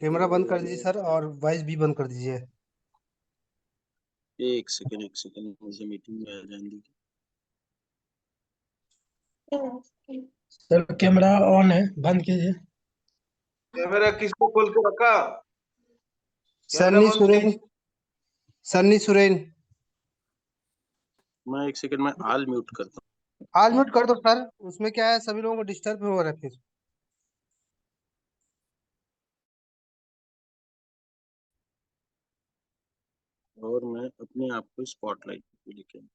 कैमरा बंद कर दीजिए सर, और वॉइस भी बंद कर दीजिए। एक सेकंड, मुझे मीटिंग में आ जाएंगे। सर कैमरा ऑन है, बंद कीजिए। कैमरा किसको खोल के रखा? कैमरा सन्नी बंद सुरेन, कीजिए। सन्नी सुरेन। मैं एक सेकंड में ऑल म्यूट करता आज म्यूट कर दो सर, उसमें क्या है सभी लोगों को डिस्टर्ब हो रहा है फिर। हूँ और मैं अपने आप को स्पॉटलाइट पे लेके आता हूँ।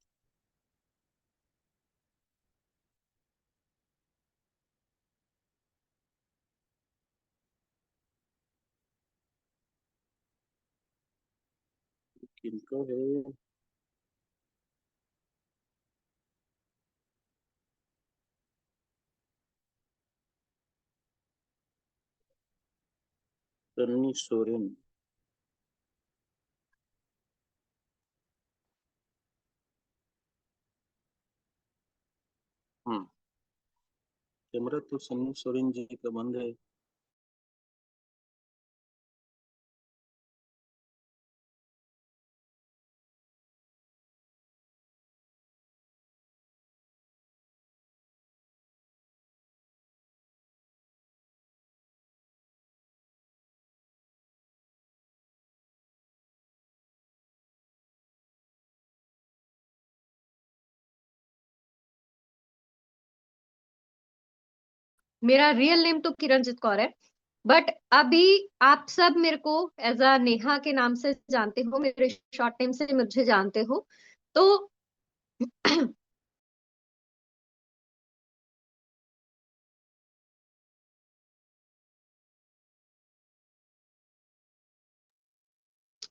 किनको है सन्नी सोरेन। हम्म, कैमरा तो सन्नी सोरेन जी का बंद है। मेरा रियल नेम तो किरणजीत कौर है, बट अभी आप सब मेरे को एज अ नेहा के नाम से जानते हो, मेरे शॉर्ट नेम से मुझे जानते हो। तो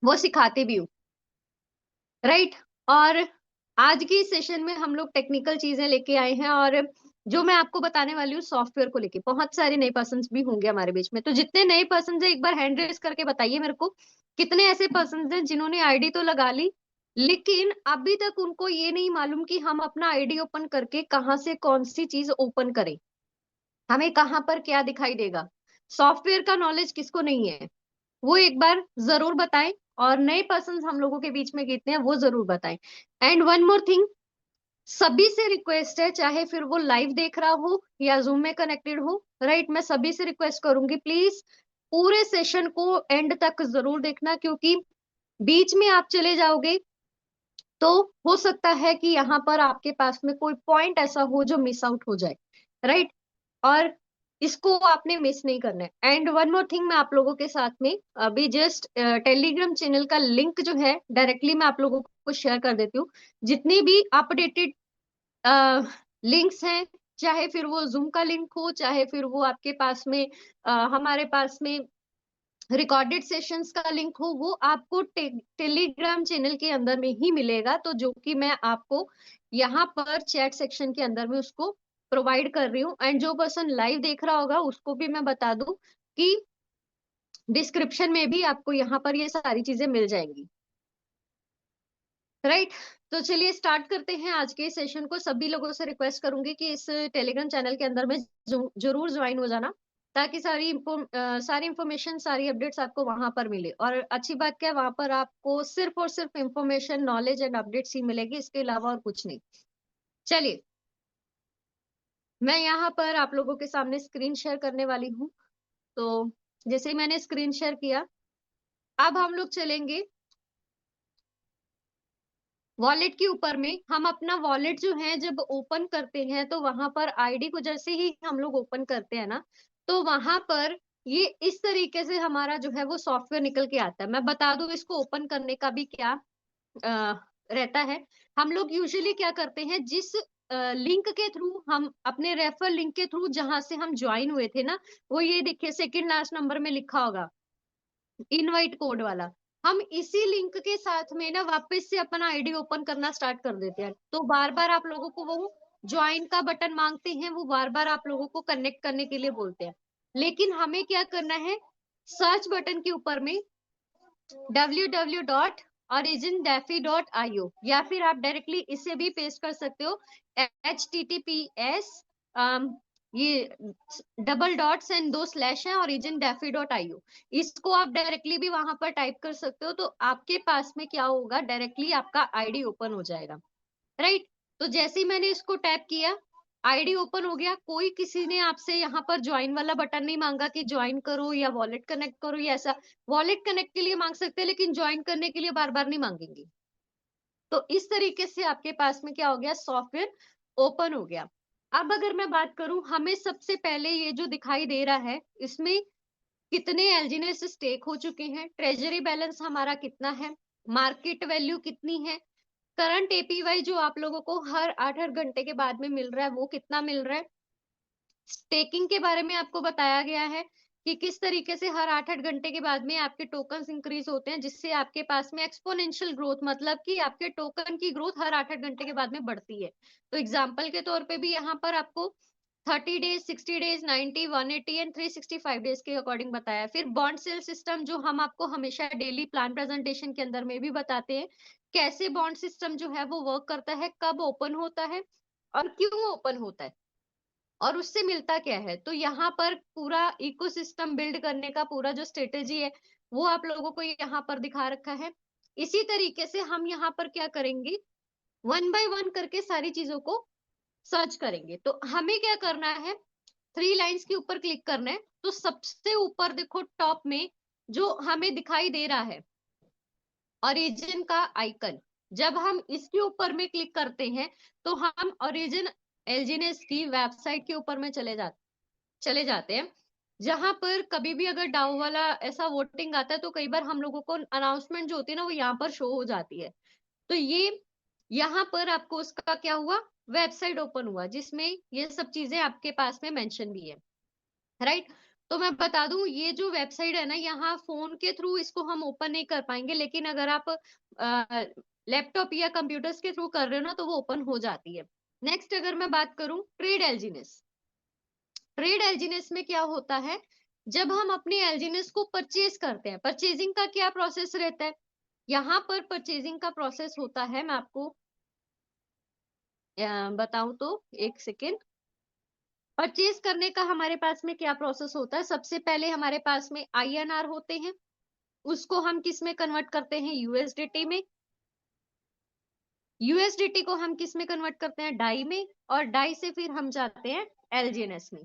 वो सिखाते भी हूँ, राइट। और आज की सेशन में हम लोग टेक्निकल चीजें लेके आए हैं, और जो मैं आपको बताने वाली हूँ सॉफ्टवेयर को लेके। बहुत सारे नए पर्सन भी होंगे हमारे बीच में, तो जितने नए पर्सन है एक बार हैंड रेस करके बताइए मेरे को, कितने ऐसे पर्सन हैं जिन्होंने आईडी तो लगा ली लेकिन अभी तक उनको ये नहीं मालूम कि हम अपना आईडी ओपन करके कहाँ से कौन सी चीज ओपन करें, हमें कहाँ पर क्या दिखाई देगा। सॉफ्टवेयर का नॉलेज किसको नहीं है, वो एक बार जरूर बताएं। और नए पर्सन हम लोगों के बीच में कितने हैं वो जरूर बताएं। एंड वन मोर थिंग, सभी से रिक्वेस्ट है, चाहे फिर वो लाइव देख रहा हो या जूम में कनेक्टेड हो, राइट, मैं सभी से रिक्वेस्ट करूंगी प्लीज पूरे सेशन को एंड तक जरूर देखना, क्योंकि बीच में आप चले जाओगे तो हो सकता है कि यहाँ पर आपके पास में कोई पॉइंट ऐसा हो जो मिस आउट हो जाए, राइट। और इसको आपने मिस नहीं करना है। एंड वन मोर थिंग, मैं आप लोगों के साथ में अभी जस्ट टेलीग्राम चैनल का लिंक जो है डायरेक्टली मैं आप लोगों को शेयर कर देती हूँ। जितनी भी अपडेटेड लिंक्स हैं, चाहे फिर वो जूम का लिंक हो, चाहे फिर वो आपके पास में हमारे पास में रिकॉर्डेड सेशंस का लिंक हो, वो आपको टेलीग्राम चैनल के अंदर में ही मिलेगा। तो जो कि मैं आपको यहाँ पर चैट सेक्शन के अंदर में उसको प्रोवाइड कर रही हूँ। एंड जो पर्सन लाइव देख रहा होगा उसको भी मैं बता दूं कि डिस्क्रिप्शन में भी आपको यहाँ पर ये सारी चीजें मिल जाएंगी, राइट। तो चलिए स्टार्ट करते हैं आज के सेशन को। सभी लोगों से रिक्वेस्ट करूंगी कि इस टेलीग्राम चैनल के अंदर में जरूर ज्वाइन हो जाना, ताकि सारी इंफॉर्मेशन, सारी अपडेट्स आपको वहां पर मिले। और अच्छी बात क्या है, वहां पर आपको सिर्फ और सिर्फ इंफॉर्मेशन, नॉलेज एंड अपडेट्स ही मिलेगी, इसके अलावा और कुछ नहीं। चलिए, मैं यहाँ पर आप लोगों के सामने स्क्रीन शेयर करने वाली हूँ। तो जैसे ही मैंने स्क्रीन शेयर किया, अब हम लोग चलेंगे वॉलेट के ऊपर में। हम अपना वॉलेट जो है जब ओपन करते हैं तो वहां पर आईडी को जैसे ही हम लोग ओपन करते हैं ना, तो वहां पर ये इस तरीके से हमारा जो है वो सॉफ्टवेयर निकल के आता है। मैं बता दूं इसको ओपन करने का भी क्या रहता है। हम लोग यूजुअली क्या करते हैं, जिस लिंक के थ्रू, हम अपने रेफर लिंक के थ्रू जहां से हम ज्वाइन हुए थे ना, वो ये देखिए सेकंड लास्ट नंबर में लिखा होगा इनवाइट कोड वाला, हम इसी लिंक के साथ में ना वापस से अपना आईडी ओपन करना स्टार्ट कर देते हैं। तो बार बार आप लोगों को वो ज्वाइन का बटन मांगते हैं, वो बार बार आप लोगों को कनेक्ट करने के लिए बोलते हैं। लेकिन हमें क्या करना है, सर्च बटन के ऊपर में www.origindaffy.io, या फिर आप डायरेक्टली इसे भी पेस्ट कर सकते हो, https ये डबल डॉट्स एंड 2 स्लैश है origindaffy.io, इसको आप डायरेक्टली भी वहां पर टाइप कर सकते हो। तो आपके पास में क्या होगा, डायरेक्टली आपका आईडी ओपन हो जाएगा, राइट। तो जैसे ही मैंने इसको टैप किया, आईडी ओपन हो गया। कोई किसी ने आपसे यहाँ पर ज्वाइन वाला बटन नहीं मांगा कि ज्वाइन करो या वॉलेट कनेक्ट करो या ऐसा। वॉलेट कनेक्ट के लिए मांग सकते हैं लेकिन ज्वाइन करने के लिए बार बार नहीं मांगेंगे, तो इस तरीके से आपके पास में क्या हो गया, सॉफ्टवेयर ओपन हो गया। अब अगर मैं बात करूं, हमें सबसे पहले ये जो दिखाई दे रहा है, इसमें कितने एलजीनेस स्टेक हो चुके हैं, ट्रेजरी बैलेंस हमारा कितना है, मार्केट वैल्यू कितनी है, करंट एपीवाई जो आप लोगों को हर 8-8 घंटे के बाद में मिल रहा है वो कितना मिल रहा है। स्टेकिंग के बारे में आपको बताया गया है कि किस तरीके से हर 8-8 घंटे के बाद में आपके टोकन्स इंक्रीज होते हैं, जिससे आपके पास में एक्सपोनेंशियल ग्रोथ, मतलब कि आपके टोकन की ग्रोथ हर 8-8 घंटे के बाद में बढ़ती है। तो एग्जांपल के तौर पे भी यहाँ पर आपको 30 डेज, 60 डेज, 90, 180 एंड 365 डेज के अकॉर्डिंग बताया है। फिर बॉन्ड सेल सिस्टम जो हम आपको हमेशा डेली प्लान प्रेजेंटेशन के अंदर में भी बताते हैं, कैसे बॉन्ड सिस्टम जो है वो वर्क करता है, कब ओपन होता है और क्यों ओपन होता है और उससे मिलता क्या है। तो यहाँ पर पूरा इकोसिस्टम बिल्ड करने का पूरा जो स्ट्रेटेजी है वो आप लोगों को यहाँ पर दिखा रखा है। इसी तरीके से हम यहाँ पर क्या करेंगे, 1 बाय 1 करके सारी चीजों को सर्च करेंगे। तो हमें क्या करना है, 3 लाइंस के ऊपर क्लिक करना है। तो सबसे ऊपर देखो टॉप में जो हमें दिखाई दे रहा है ओरिजिन का आइकन, जब हम इसके ऊपर में क्लिक करते हैं तो हम ओरिजिन एलजीनेस की वेबसाइट के ऊपर में चले जाते हैं, जहां पर कभी भी अगर डाउ वाला ऐसा वोटिंग आता है तो कई बार हम लोगों को अनाउंसमेंट जो होती है ना वो यहाँ पर शो हो जाती है। तो ये यहाँ पर आपको उसका क्या हुआ, वेबसाइट ओपन हुआ जिसमें ये सब चीजें आपके पास में मेंशन भी है, राइट। तो मैं बता दूं ये जो वेबसाइट है ना, यहाँ फोन के थ्रू इसको हम ओपन नहीं कर पाएंगे, लेकिन अगर आप लैपटॉप या कंप्यूटर्स के थ्रू कर रहे हो ना तो वो ओपन हो जाती है। नेक्स्ट अगर मैं बात करूं ट्रेड एलजीनेस, ट्रेड एलजीनेस में क्या होता है, जब हम अपने एलजीनेस को परचेज करते हैं, परचेजिंग का क्या प्रोसेस रहता है, यहाँ पर परचेजिंग का प्रोसेस होता है, मैं आपको बताऊं तो एक सेकेंड। परचेज करने का हमारे पास में क्या प्रोसेस होता है, सबसे पहले हमारे पास में आईएनआर होते हैं, उसको हम किस में कन्वर्ट करते हैं, यूएसडीटी में, यूएसडीटी को हम किस में कन्वर्ट करते हैं, डाई में, और डाई से फिर हम जाते हैं एलजीएनएस में।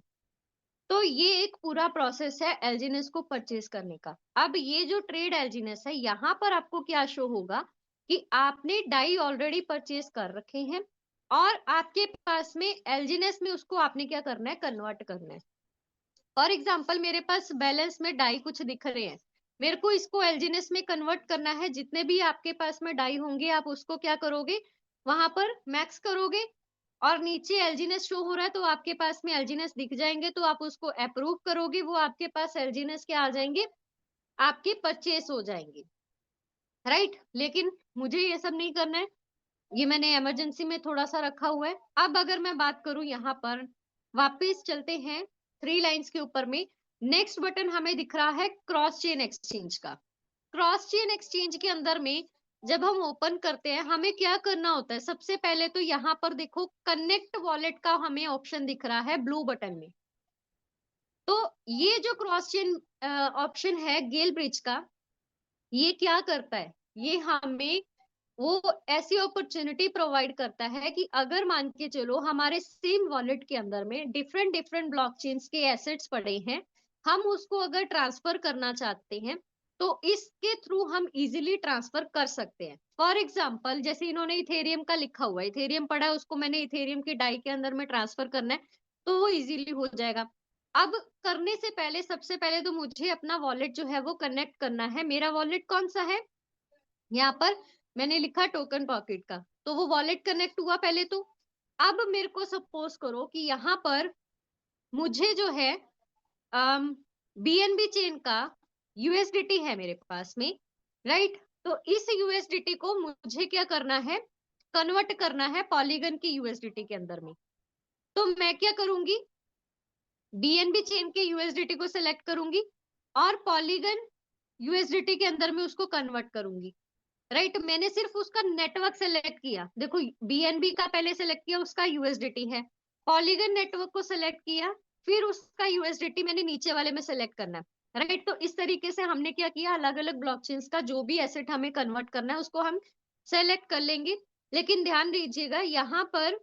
तो ये एक पूरा प्रोसेस है एलजीएनएस को परचेज करने का। अब ये जो ट्रेड एलजीएनएस है, यहाँ पर आपको क्या शो होगा कि आपने डाई ऑलरेडी परचेज कर रखे हैं और आपके पास में एलजीएनएस में उसको आपने क्या करना है, कन्वर्ट करना है। फॉर एग्जाम्पल मेरे पास बैलेंस में डाई कुछ दिख रहे हैं, मेरे को इसको एलजीएनएस में कन्वर्ट करना है। जितने भी आपके पास में डाई होंगे आप उसको क्या करोगे, वहां पर मैक्स करोगे और नीचे एलजीएनएस शो हो रहा है तो आपके पास में एलजीएनएस दिख जाएंगे, तो आप उसको अप्रूव करोगे, वो आपके पास एलजीएनएस के आ जाएंगे, आपके परचेस हो जाएंगे, राइट। लेकिन मुझे ये सब नहीं करना है, ये मैंने इमरजेंसी में थोड़ा सा रखा हुआ है। अब अगर मैं बात करूं यहाँ पर, वापस चलते हैं 3 लाइंस के ऊपर में, नेक्स्ट बटन हमें दिख रहा है क्रॉस चेन एक्सचेंज का। क्रॉस चेन एक्सचेंज के अंदर में जब हम ओपन करते हैं हमें क्या करना होता है, सबसे पहले तो यहाँ पर देखो कनेक्ट वॉलेट का हमें ऑप्शन दिख रहा है ब्लू बटन में। तो ये जो क्रॉस चेन ऑप्शन है गेल ब्रिज का, ये क्या करता है, ये हमें वो ऐसी अपॉर्चुनिटी प्रोवाइड करता है कि अगर मान के चलो हमारे सेम वॉलेट के अंदर में डिफरेंट डिफरेंट ब्लॉकचेन्स के एसेट्स पड़े हैं, हम उसको अगर ट्रांसफर करना चाहते हैं तो इसके थ्रू हम इजीली ट्रांसफर कर सकते हैं। फॉर एग्जांपल जैसे इन्होंने इथेरियम का लिखा हुआ है, इथेरियम पड़ा है, उसको मैंने इथेरियम की डाई के अंदर में ट्रांसफर करना है तो वो इजीली हो जाएगा। अब करने से पहले सबसे पहले तो मुझे अपना वॉलेट जो है वो कनेक्ट करना है। मेरा वॉलेट कौन सा है, यहाँ पर मैंने लिखा टोकन पॉकेट का, तो वो वॉलेट कनेक्ट हुआ पहले तो। अब मेरे को सपोज करो कि यहाँ पर मुझे जो है बीएनबी चेन का यूएसडीटी है मेरे पास में, राइट। तो इस यूएसडीटी को मुझे क्या करना है, कन्वर्ट करना है पॉलीगन की यूएसडीटी के अंदर में। तो मैं क्या करूंगी, बीएनबी चेन के यूएसडीटी को सिलेक्ट करूंगी और पॉलीगन यूएसडीटी के अंदर में उसको कन्वर्ट करूंगी, राइट। मैंने सिर्फ उसका नेटवर्क सेलेक्ट किया, देखो बीएनबी का पहले सेलेक्ट किया, उसका यूएसडीटी है, पॉलीगन नेटवर्क को सेलेक्ट किया, फिर उसका यूएसडीटी मैंने नीचे वाले में सेलेक्ट करना है, राइट। तो इस तरीके से हमने क्या किया, अलग अलग ब्लॉकचेन्स का जो भी एसेट हमें कन्वर्ट करना है उसको हम सेलेक्ट कर लेंगे। लेकिन ध्यान दीजिएगा यहाँ पर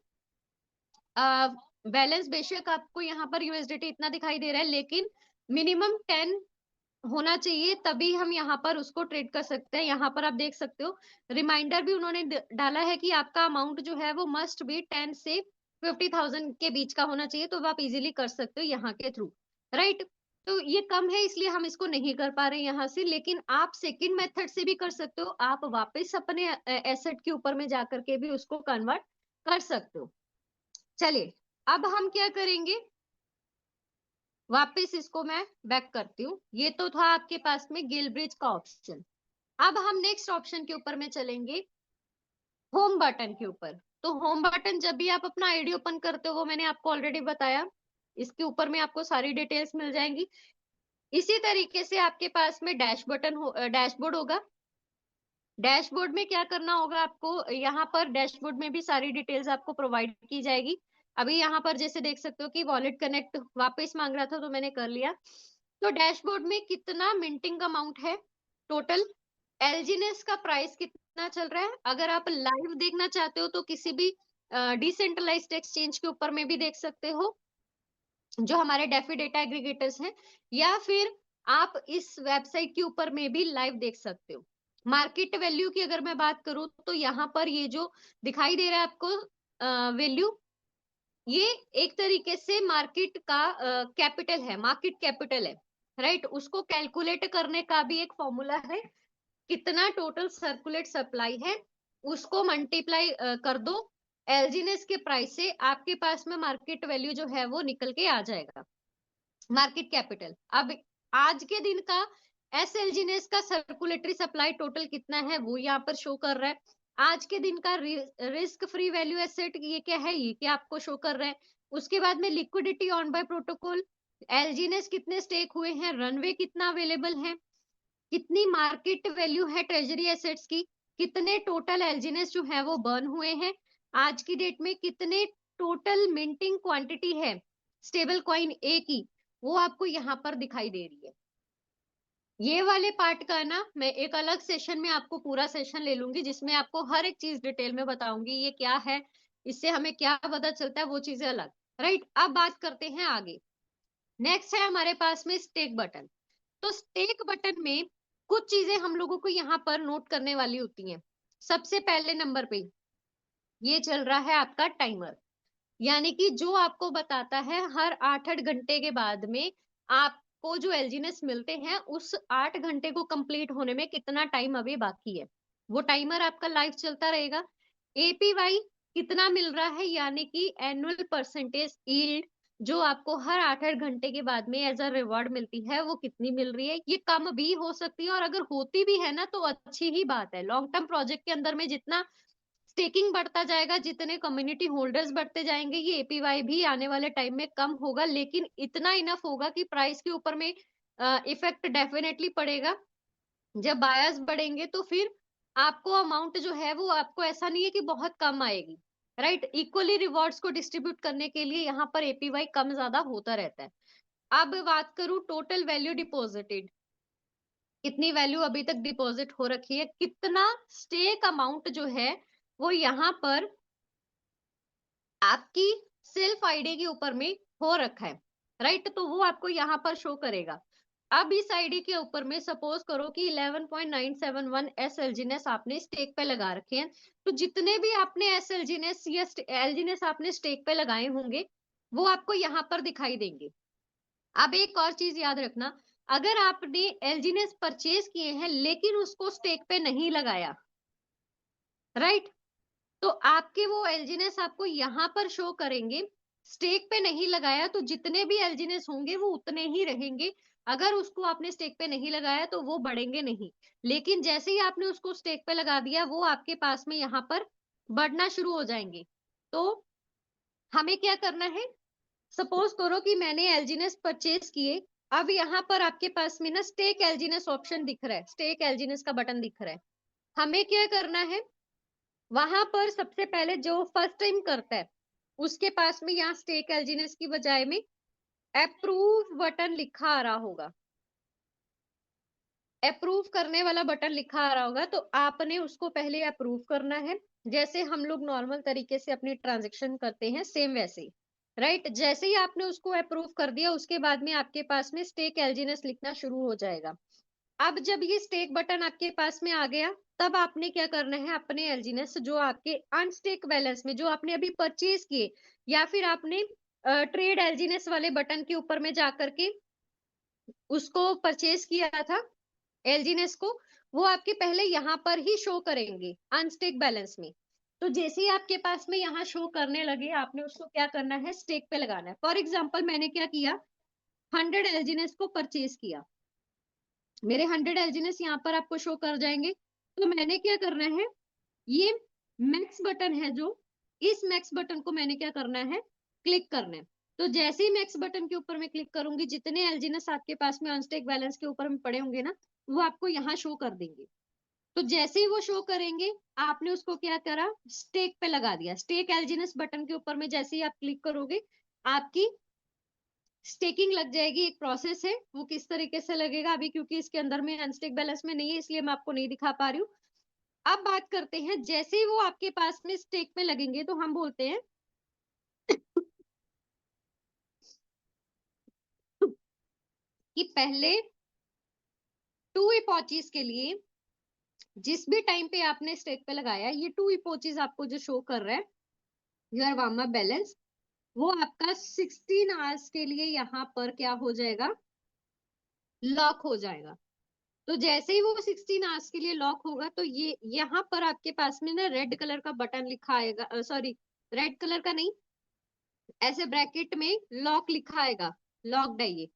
बैलेंस बेशक आपको यहाँ पर यूएसडीटी इतना दिखाई दे रहा है, लेकिन मिनिमम 10 होना चाहिए, तभी हम यहाँ पर उसको ट्रेड कर सकते हैं। यहाँ पर आप देख सकते हो रिमाइंडर भी उन्होंने डाला है कि आपका अमाउंट जो है वो मस्ट बी 10 से 50,000 के बीच का होना चाहिए, तो आप इजीली कर सकते हो यहाँ के थ्रू, राइट। तो ये कम है इसलिए हम इसको नहीं कर पा रहे हैं यहाँ से, लेकिन आप सेकंड मेथड से भी कर सकते हो। आप वापस अपने एसेट के ऊपर में जाकर के भी उसको कन्वर्ट कर सकते हो। चलिए अब हम क्या करेंगे, वापस इसको मैं बैक करती हूँ। ये तो था आपके पास में गिलब्रिज का ऑप्शन। अब हम नेक्स्ट ऑप्शन के ऊपर में चलेंगे, होम बटन के ऊपर। तो होम बटन जब भी आप अपना आईडी ओपन करते हो, वो मैंने आपको ऑलरेडी बताया, इसके ऊपर में आपको सारी डिटेल्स मिल जाएंगी। इसी तरीके से आपके पास में डैशबोर्ड होगा। डैशबोर्ड में क्या करना होगा आपको, यहाँ पर डैशबोर्ड में भी सारी डिटेल्स आपको प्रोवाइड की जाएगी। अभी यहाँ पर जैसे देख सकते हो कि वॉलेट कनेक्ट वापस मांग रहा था तो मैंने कर लिया। तो डैशबोर्ड में कितना मिंटिंग अमाउंट है टोटल, एलजीनेस का प्राइस कितना चल रहा है। अगर आप लाइव देखना चाहते हो तो किसी भी डिसेंट्रलाइज्ड एक्सचेंज के ऊपर में भी देख सकते हो, जो हमारे डेफी डेटा एग्रीगेटर्स हैं, या फिर आप इस वेबसाइट के ऊपर में भी लाइव देख सकते हो। मार्केट वैल्यू की अगर मैं बात करूं तो यहाँ पर ये जो दिखाई दे रहा है आपको वैल्यू, ये एक तरीके से मार्केट का कैपिटल है, मार्केट कैपिटल है, राइट। उसको कैलकुलेट करने का भी एक फॉर्मूला है, कितना टोटल सर्कुलेट सप्लाई है उसको मल्टीप्लाई कर दो एलजीनेस के प्राइस से, आपके पास में मार्केट वैल्यू जो है वो निकल के आ जाएगा, मार्केट कैपिटल। अब आज के दिन का एसएलजीनेस का सर्कुलेटरी सप्लाई टोटल कितना है वो यहाँ पर शो कर रहा है। आज के दिन का रिस्क फ्री वैल्यू एसेट ये क्या है, ये क्या आपको शो कर रहा है। उसके बाद में लिक्विडिटी ऑन बाय प्रोटोकॉल, एलजीनेस कितने स्टेक हुए हैं, रनवे कितना अवेलेबल है, कितनी मार्केट वैल्यू है ट्रेजरी एसेट्स की, कितने टोटल एलजीनेस जो है वो बर्न हुए हैं आज की डेट में, कितने टोटल मिंटिंग क्वांटिटी है स्टेबल कॉइन ए की, वो आपको यहाँ पर दिखाई दे रही है। ये वाले पार्ट का ना मैं एक अलग सेशन में आपको पूरा सेशन ले लूंगी, जिसमें आपको हर एक चीज डिटेल में बताऊंगी ये क्या है, इससे हमें क्या पता चलता है, वो चीजें अलग, राइट। अब बात करते हैं आगे। नेक्स्ट है हमारे पास में स्टेक बटन। तो स्टेक बटन में कुछ चीजें हम लोगों को यहाँ पर नोट करने वाली होती हैं। सबसे पहले नंबर पे ये चल रहा है आपका टाइमर, यानी कि जो आपको बताता है हर 8-8 घंटे के बाद में आपको जो एलजीनेस मिलते हैं, उस 8 घंटे को कंप्लीट होने में कितना टाइम अभी बाकी है, वो टाइमर आपका लाइव चलता रहेगा। एपीवाई कितना मिल रहा है, यानी कि एनुअल परसेंटेज यील्ड जो आपको हर 8-8 घंटे के बाद में एज अ रिवॉर्ड मिलती है, वो कितनी मिल रही है। ये कम भी हो सकती है, और अगर होती भी है ना तो अच्छी ही बात है। लॉन्ग टर्म प्रोजेक्ट के अंदर में जितना स्टेकिंग बढ़ता जाएगा, जितने कम्युनिटी होल्डर्स बढ़ते जाएंगे, ये एपीवाई भी आने वाले टाइम में कम होगा, लेकिन इतना इनफ होगा कि प्राइस के ऊपर में इफेक्ट डेफिनेटली पड़ेगा। जब बायर्स बढ़ेंगे तो फिर आपको अमाउंट जो है वो आपको ऐसा नहीं है कि बहुत कम आएगी, राइट। इक्वली रिवॉर्ड्स को डिस्ट्रीब्यूट करने के लिए यहाँ पर एपीवाई कम ज्यादा होता रहता है। अब बात करूं टोटल वैल्यू डिपॉजिटेड, कितनी वैल्यू अभी तक डिपॉजिट हो रखी है, कितना स्टेक अमाउंट जो है वो यहाँ पर आपकी सेल्फ आईडी के ऊपर में हो रखा है, राइट। तो वो आपको यहाँ पर शो करेगा। अब इस आईडी के ऊपर में सपोज करो कि 11.971 एसएलजीनेस आपने स्टेक पे लगा रखे हैं, तो जितने भी आपने एसएलजीनेस या एलजीनेस आपने स्टेक पे लगाए होंगे वो आपको यहाँ पर दिखाई देंगे। अब एक और चीज याद रखना, अगर आपने एलजीनेस परचेज किए हैं लेकिन उसको स्टेक पे नहीं लगाया, राइट, तो आपके वो एलजीनेस आपको यहाँ पर शो करेंगे। स्टेक पे नहीं लगाया तो जितने भी एलजीनेस होंगे वो उतने ही रहेंगे। अगर उसको आपने स्टेक पे नहीं लगाया तो वो बढ़ेंगे नहीं, लेकिन जैसे ही आपने उसको स्टेक पे लगा दिया वो आपके पास में यहाँ पर बढ़ना शुरू हो जाएंगे। तो हमें क्या करना है, सपोज करो कि मैंने एलजीनेस परचेज किए, अब यहाँ पर आपके पास में ना स्टेक एलजीनेस ऑप्शन दिख रहा है, स्टेक एलजीनेस का बटन दिख रहा है। हमें क्या करना है, वहां पर सबसे पहले जो फर्स्ट टाइम करता है उसके पास में यहाँ स्टेक एलजीनेस की बजाय में अप्रूव बटन लिखा आ रहा होगा, अप्रूव करने वाला बटन लिखा आ रहा होगा, तो आपने उसको पहले अप्रूव करना है। जैसे हम लोग नॉर्मल तरीके से अपनी ट्रांजेक्शन करते हैं सेम वैसे ही, राइट। जैसे ही आपने उसको अप्रूव कर दिया उसके बाद में आपके पास में स्टेक एलजीनेस लिखना शुरू हो जाएगा। अब जब ये स्टेक बटन आपके पास में आ गया, तब आपने क्या करना है, अपने एलजीनेस जो आपके अनस्टेक बैलेंस में जो आपने अभी परचेज किए, या फिर आपने ट्रेड एलजीनेस वाले बटन के ऊपर में जाकर के उसको परचेज किया था एलजीनेस को, वो आपके पहले यहाँ पर ही शो करेंगे अनस्टेक बैलेंस में। तो जैसे ही आपके पास में यहाँ शो करने लगे, आपने उसको क्या करना है, स्टेक पे लगाना है। फॉर एग्जाम्पल मैंने क्या किया, 100 एलजीनेस को परचेज किया, मेरे 100 एलजीनेस यहाँ पर आपको शो कर जाएंगे। तो मैंने क्या करना है, ये मैक्स बटन है जो, इस मैक्स बटन को मैंने क्या करना है, क्लिक करना है। तो जैसे ही मैक्स बटन के ऊपर मैं क्लिक करूंगी, जितने एलजीनेस आपके पास में अनस्टेक बैलेंस के ऊपर में पड़े होंगे ना, वो आपको यहाँ शो कर देंगे। तो जैसे ही वो शो करेंगे, आपने उसको क्या करा, स्टेक पे लगा दिया। स्टेक एलजीनेस बटन के ऊपर में जैसे ही आप क्लिक करोगे, आपकी स्टेकिंग लग जाएगी। एक प्रोसेस है, वो किस तरीके से लगेगा अभी, क्योंकि इसके अंदर में अनस्टेक बैलेंस में नहीं है, इसलिए मैं आपको नहीं दिखा पा रही हूँ। अब बात करते हैं, जैसे ही वो आपके पास में स्टेक में लगेंगे, तो हम बोलते हैं कि पहले 2 इपोचीज के लिए जिस भी टाइम पे आपने स्टेक पे लगाया, ये 2 इपोचीज आपको जो शो कर रहा है योर वार्म अप बैलेंस, वो आपका 16 आवर्स के लिए यहाँ पर क्या हो जाएगा, लॉक हो जाएगा। तो जैसे ही वो 16 आवर्स के लिए लॉक होगा, तो ये यहाँ पर आपके पास में ना रेड कलर का बटन लिखा आएगा, सॉरी रेड कलर का नहीं, ऐसे ब्रैकेट में लॉक लिखा आएगा, लॉक्ड है ये,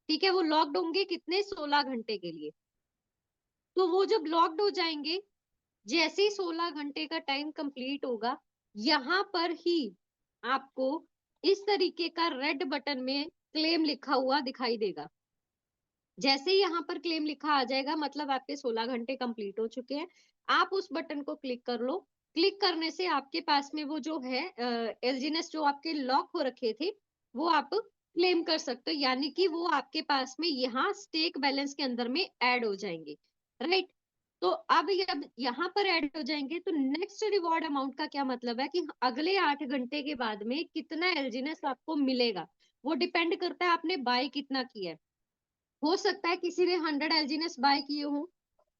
ठीक है। वो लॉक्ड होंगे कितने, 16 घंटे के लिए। तो वो जब लॉक्ड हो जाएंगे, जैसे ही 16 घंटे का टाइम कंप्लीट होगा, यहाँ पर ही आपको इस तरीके का रेड बटन में क्लेम लिखा हुआ दिखाई देगा। जैसे ही यहाँ पर क्लेम लिखा आ जाएगा, मतलब आपके 16 घंटे कंप्लीट हो चुके हैं। आप उस बटन को क्लिक कर लो। क्लिक करने से आपके पास में वो जो है एलजीनेस जो आपके लॉक हो रखे थे, वो आप क्लेम कर सकते हो, यानी कि वो आपके पास में यहाँ स्टेक बैलेंस के अंदर में ऐड हो जाएंगे, राइट। तो अब जब यहाँ पर ऐड हो जाएंगे, तो नेक्स्ट रिवॉर्ड अमाउंट का क्या मतलब है कि अगले 8 घंटे के बाद में कितना एलजीनेस आपको मिलेगा, वो डिपेंड करता है आपने बाय कितना किया है। हो सकता है किसी ने 100 एलजीनेस बाय किए हो,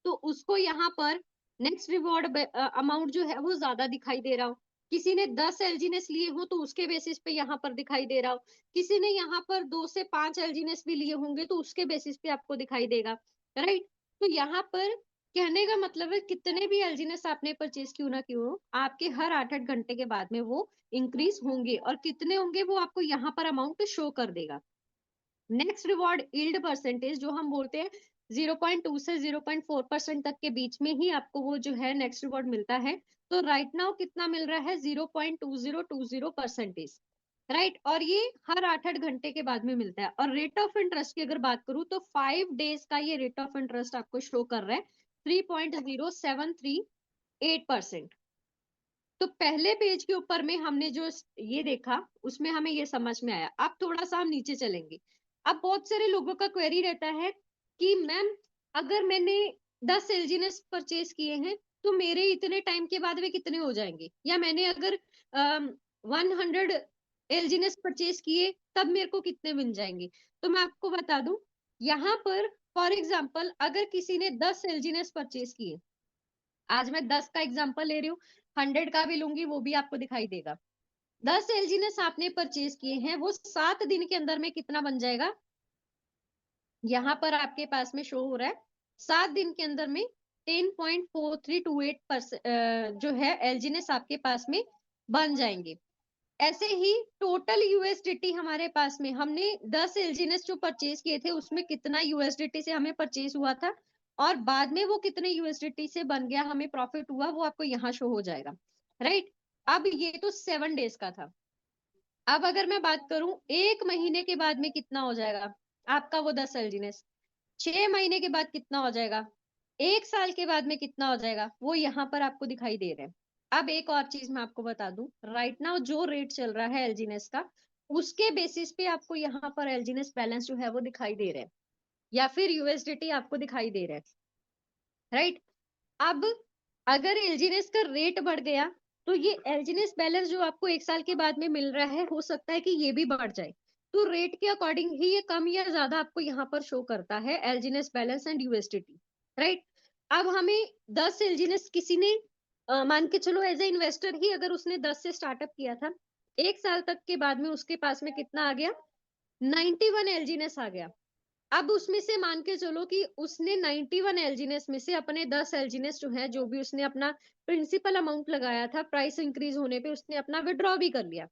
तो उसको यहाँ पर नेक्स्ट रिवॉर्ड अमाउंट जो है वो ज्यादा दिखाई दे रहा हो। किसी ने 10 एलजीनेस लिए हो, तो उसके बेसिस पे यहाँ पर दिखाई दे रहा हो। किसी ने यहाँ पर 2 से 5 एलजीनेस भी लिए होंगे, तो उसके बेसिस पे आपको दिखाई देगा, राइट। तो यहाँ पर कहने का मतलब है, कितने भी एलजीनेस आपने परचेज क्यों ना क्यों हो, आपके हर 8-8 घंटे के बाद में वो इंक्रीज होंगे, और कितने होंगे वो आपको यहाँ पर अमाउंट शो कर देगा। नेक्स्ट रिवॉर्ड यील्ड परसेंटेज, जो हम बोलते हैं 0.2 से 0.4% तक के बीच में ही आपको वो जो है नेक्स्ट रिवॉर्ड मिलता है। तो राइट नाउ कितना मिल रहा है, 0.2020%, राइट। और ये हर 8-8 घंटे के बाद में मिलता है। और रेट ऑफ इंटरेस्ट की अगर बात करूं, तो 5 डेज का ये रेट ऑफ इंटरेस्ट आपको शो कर रहा है 3.0738%। तो पहले पेज के ऊपर में हमने जो ये देखा, उसमें हमें ये समझ में आया। अब थोड़ा सा हम नीचे चलेंगे। अब बहुत सारे लोगों का क्वेरी रहता है कि मैम, अगर मैंने 10 एलजीनेस परचेज किए हैं, तो मेरे इतने टाइम के बाद में कितने हो जाएंगे, या मैंने अगर 100 एलजीनेस परचेज किए, तब मेरे को कितने मिल जाएंगे। तो मैं आपको बता दूं, यहाँ पर फॉर एग्जाम्पल अगर किसी ने 10 एलजीनेस परचेज किए, आज मैं 10 का एग्जांपल ले रही हूँ, 100 का भी लूंगी, वो भी आपको दिखाई देगा। 10 एलजीनेस आपने परचेज किए हैं, वो 7 दिन के अंदर में कितना बन जाएगा, यहाँ पर आपके पास में शो हो रहा है 7 दिन के अंदर में 10.4328% जो है एलजीनेस आपके पास में बन जाएंगे। ऐसे ही टोटल यूएसडीटी हमारे पास में, हमने 10 एलजीनेस जो परचेज किए थे, उसमें कितना यूएसडीटी से हमें परचेज हुआ था, और बाद में वो कितने यूएसडीटी से बन गया, हमें प्रॉफिट हुआ, वो आपको यहाँ शो हो जाएगा, राइट। अब ये तो 7 डेज का था। अब अगर मैं बात करूं 1 महीने के बाद में कितना हो जाएगा आपका वो 10 एलजीनेस, 6 महीने के बाद कितना हो जाएगा, 1 साल के बाद में कितना हो जाएगा, वो यहाँ पर आपको दिखाई दे रहा है। अब एक और चीज मैं आपको बता दूं, राइट नाउ जो रेट चल रहा है एलजीनेस का, उसके बेसिस पे आपको यहाँ पर एलजीनेस बैलेंस जो है वो दिखाई दे रहा है, या फिर यूएसडीटी आपको दिखाई दे रहा है, राइट। अब अगर एलजीनेस का रेट बढ़ गया, तो ये एलजीनेस बैलेंस जो आपको 1 साल के बाद में मिल रहा है, हो सकता है कि ये भी बढ़ जाए। तो रेट के अकॉर्डिंग ही ये कम या ज्यादा आपको यहाँ पर शो करता है, एलजीनेस बैलेंस एंड यूएसडीटी, राइट। अब हमें 10 एलजीनेस किसी ने मान के चलो एज ए इन्वेस्टर ही अगर उसने 10 से स्टार्टअप किया था, 1 साल तक के बाद में उसके पास में कितना आ गया, 91 एलजीनेस आ गया। अब उसमें से मान के चलो कि उसने 91 एलजीनेस में से अपने 10 एलजीनेस जो है, जो भी उसने अपना प्रिंसिपल अमाउंट लगाया था, प्राइस इंक्रीज होने पे उसने अपना विड्रॉ भी कर लिया।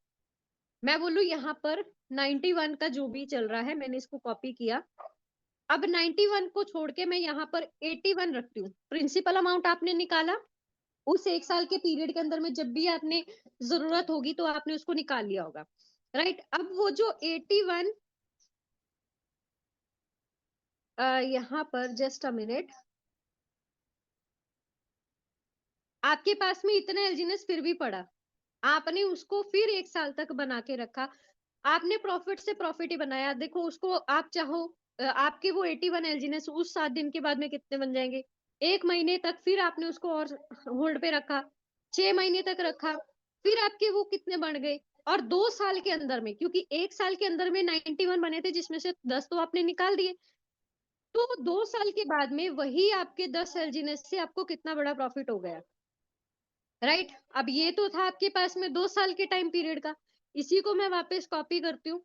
मैं बोलू यहाँ पर 91 का जो भी चल रहा है, मैंने इसको कॉपी किया। अब 91 को छोड़ के मैं यहाँ पर 81 रखती हूँ। प्रिंसिपल अमाउंट आपने निकाला, उस 1 साल के पीरियड के अंदर में जब भी आपने जरूरत होगी तो आपने उसको निकाल लिया होगा, राइट। अब वो जो 81 यहाँ पर जस्ट अ मिनट, आपके पास में इतना एलजीनेस फिर भी पड़ा, आपने उसको फिर 1 साल तक बना के रखा, आपने प्रॉफिट से प्रॉफिट ही बनाया। देखो उसको आप चाहो आपके वो 81 एलजीनेस उस 7 दिन के बाद में कितने बन जाएंगे, 1 महीने तक फिर आपने उसको और होल्ड पे रखा, 6 महीने तक रखा, फिर आपके वो कितने बन गए। और 2 साल के अंदर में, क्योंकि 1 साल के अंदर में 91 बने थे जिसमें से 10 तो आपने निकाल दिए, तो 2 साल के बाद में वही आपके 10 एलजीनेस से आपको कितना बड़ा प्रॉफिट हो गया, राइट। अब ये तो था आपके पास में 2 साल के टाइम पीरियड का, इसी को मैं वापस कॉपी करती हूँ।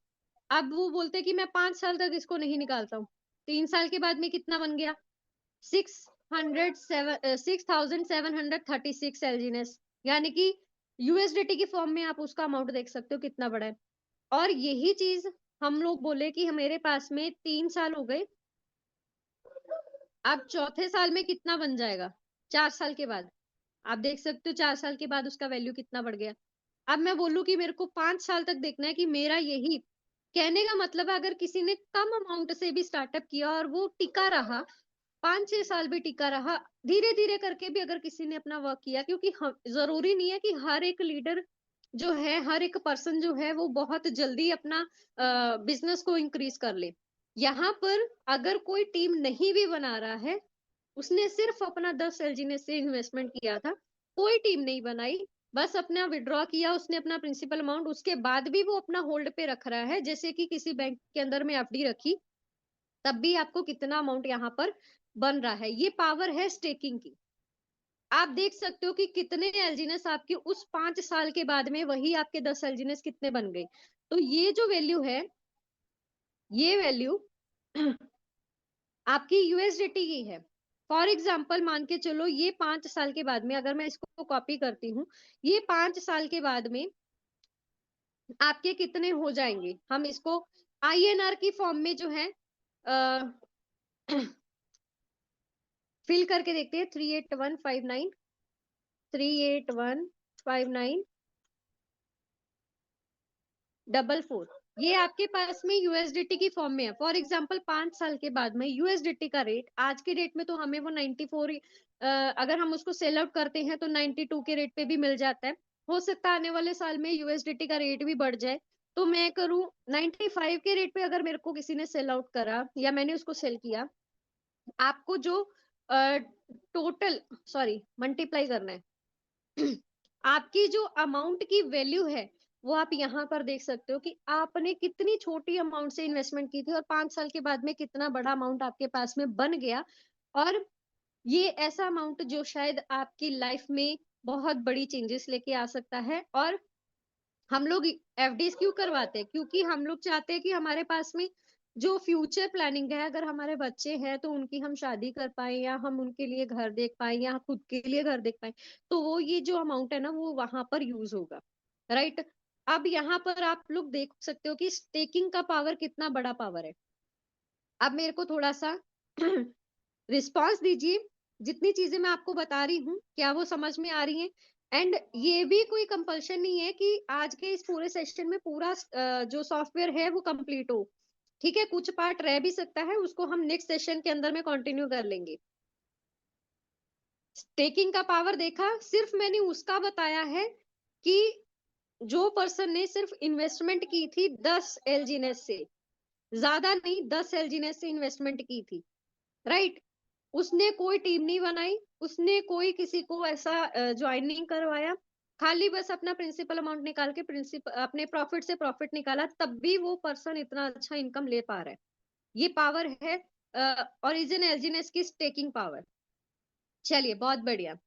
अब वो बोलते कि मैं 5 साल तक इसको नहीं निकालता हूँ, 3 साल के बाद में कितना बन गया, 6,736 एलजीनेस, यानी कि यूएसडीटी की फॉर्म में आप उसका अमाउंट देख सकते हो कितना बड़ा है। और यही चीज हम लोग बोले कि मेरे पास में 3 साल हो गए, अब चौथे साल में कितना बन जाएगा, 4 साल के बाद आप देख सकते हो 4 साल के बाद उसका वैल्यू कितना बढ़ गया। अब मैं बोलूं कि मेरे को 5 साल तक देखना है, कि मेरा यही कहने का मतलब है, अगर किसी ने कम अमाउंट से भी स्टार्टअप किया और वो टिका रहा, 5-6 साल भी टिका रहा, धीरे धीरे करके भी अगर किसी ने अपना वर्क किया, क्योंकि जरूरी नहीं है कि हर एक लीडर जो है, हर एक पर्सन जो है वो बहुत जल्दी अपना बिजनेस को इंक्रीज कर ले। यहाँ पर अगर कोई टीम नहीं भी बना रहा है, उसने सिर्फ अपना 10 एलजीनेस से इन्वेस्टमेंट किया था, कोई टीम नहीं बनाई, बस अपना विड्रॉ किया उसने अपना प्रिंसिपल अमाउंट, उसके बाद भी वो अपना होल्ड पे रख रहा है, जैसे कि किसी बैंक के अंदर में एफडी रखी, तब भी आपको कितना अमाउंट यहाँ पर बन रहा है। ये पावर है स्टेकिंग की। आप देख सकते हो कि कितने एलजीनेस आपके उस 5 साल के बाद में वही आपके 10 एलजीनेस कितने बन गए। तो ये जो वैल्यू है, ये वैल्यू आपकी यूएसडीटी की है। फॉर एग्जाम्पल मान के चलो ये 5 साल के बाद में, अगर मैं इसको कॉपी करती हूँ, ये 5 साल के बाद में आपके कितने हो जाएंगे, हम इसको आईएनआर की फॉर्म में जो है फिल करके देखते हैं। 38159 3815944, ये आपके पास में यूएसडीटी की फॉर्म में है। फॉर एग्जांपल 5 साल के बाद में यूएसडीटी का रेट, आज के रेट में तो हमें वो 94 अगर हम उसको सेल आउट करते हैं तो 92 के रेट पे भी मिल जाता है। हो सकता है आने वाले साल में यूएसडीटी का रेट भी बढ़ जाए, तो मैं करूँ 95 के रेट पे, अगर मेरे को किसी ने सेल आउट करा या मैंने उसको सेल किया, आपको जो टोटल सॉरी मल्टीप्लाई करना है आपकी जो अमाउंट की वैल्यू है, वो आप यहाँ पर देख सकते हो कि आपने कितनी छोटी अमाउंट से इन्वेस्टमेंट की थी और 5 साल के बाद में कितना बड़ा अमाउंट आपके पास में बन गया। और ये ऐसा अमाउंट जो शायद आपकी लाइफ में बहुत बड़ी चेंजेस लेके आ सकता है। और हम लोग एफडीज क्यों करवाते हैं, क्योंकि हम लोग चाहते हैं कि हमारे पास में जो फ्यूचर प्लानिंग है, अगर हमारे बच्चे हैं तो उनकी हम शादी कर पाए, या हम उनके लिए घर देख पाए, या खुद के लिए घर देख पाए, तो वो ये जो अमाउंट है ना वो वहां पर यूज होगा, राइट। अब यहाँ पर आप लोग देख सकते हो कि स्टेकिंग का पावर कितना बड़ा पावर है। अब मेरे को थोड़ा सा रिस्पॉन्स दीजिए, जितनी चीजें मैं आपको बता रही हूँ क्या वो समझ में आ रही हैं। एंड ये भी कोई कंपल्शन नहीं है कि आज के इस पूरे सेशन में पूरा जो सॉफ्टवेयर है वो कंप्लीट हो, ठीक है, कुछ पार्ट रह भी सकता है, उसको हम नेक्स्ट सेशन के अंदर में कंटिन्यू कर लेंगे। स्टेकिंग का पावर देखा, सिर्फ मैंने उसका बताया है कि जो पर्सन ने सिर्फ इन्वेस्टमेंट की थी 10 एलजीनेस से, ज्यादा नहीं, 10 एलजीनेस से इन्वेस्टमेंट की थी, राइट। उसने कोई टीम नहीं बनाई, उसने कोई किसी को ऐसा ज्वाइन नहीं करवाया, खाली बस अपना प्रिंसिपल अमाउंट निकाल के अपने प्रॉफिट से प्रॉफिट निकाला, तब भी वो पर्सन इतना अच्छा इनकम ले पा रहा है। ये पावर है ओरिजिन एलजीनेस की स्टेकिंग पावर। चलिए बहुत बढ़िया।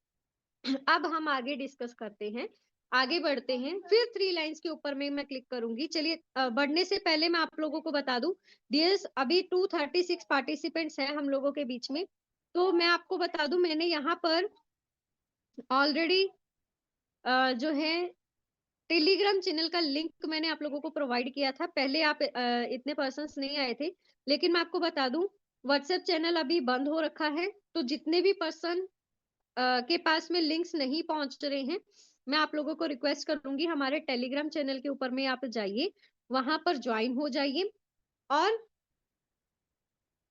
अब हम आगे डिस्कस करते हैं, आगे बढ़ते हैं। फिर 3 लाइंस के ऊपर में मैं क्लिक करूंगी। चलिए बढ़ने से पहले मैं आप लोगों को बता दूं, डियर्स अभी 236 पार्टिसिपेंट्स हैं हम लोगों के बीच में। तो मैं आपको बता दूं, मैंने यहाँ पर ऑलरेडी जो है टेलीग्राम चैनल का लिंक मैंने आप लोगों को प्रोवाइड किया था। पहले आप इतने पर्सन्स नहीं आए थे, लेकिन मैं आपको बता दूं व्हाट्सएप चैनल अभी बंद हो रखा है। तो जितने भी पर्सन के पास में लिंक्स नहीं पहुंच रहे हैं, मैं आप लोगों को रिक्वेस्ट करूंगी हमारे टेलीग्राम चैनल के ऊपर में आप जाइए, वहां पर ज्वाइन हो जाइए। और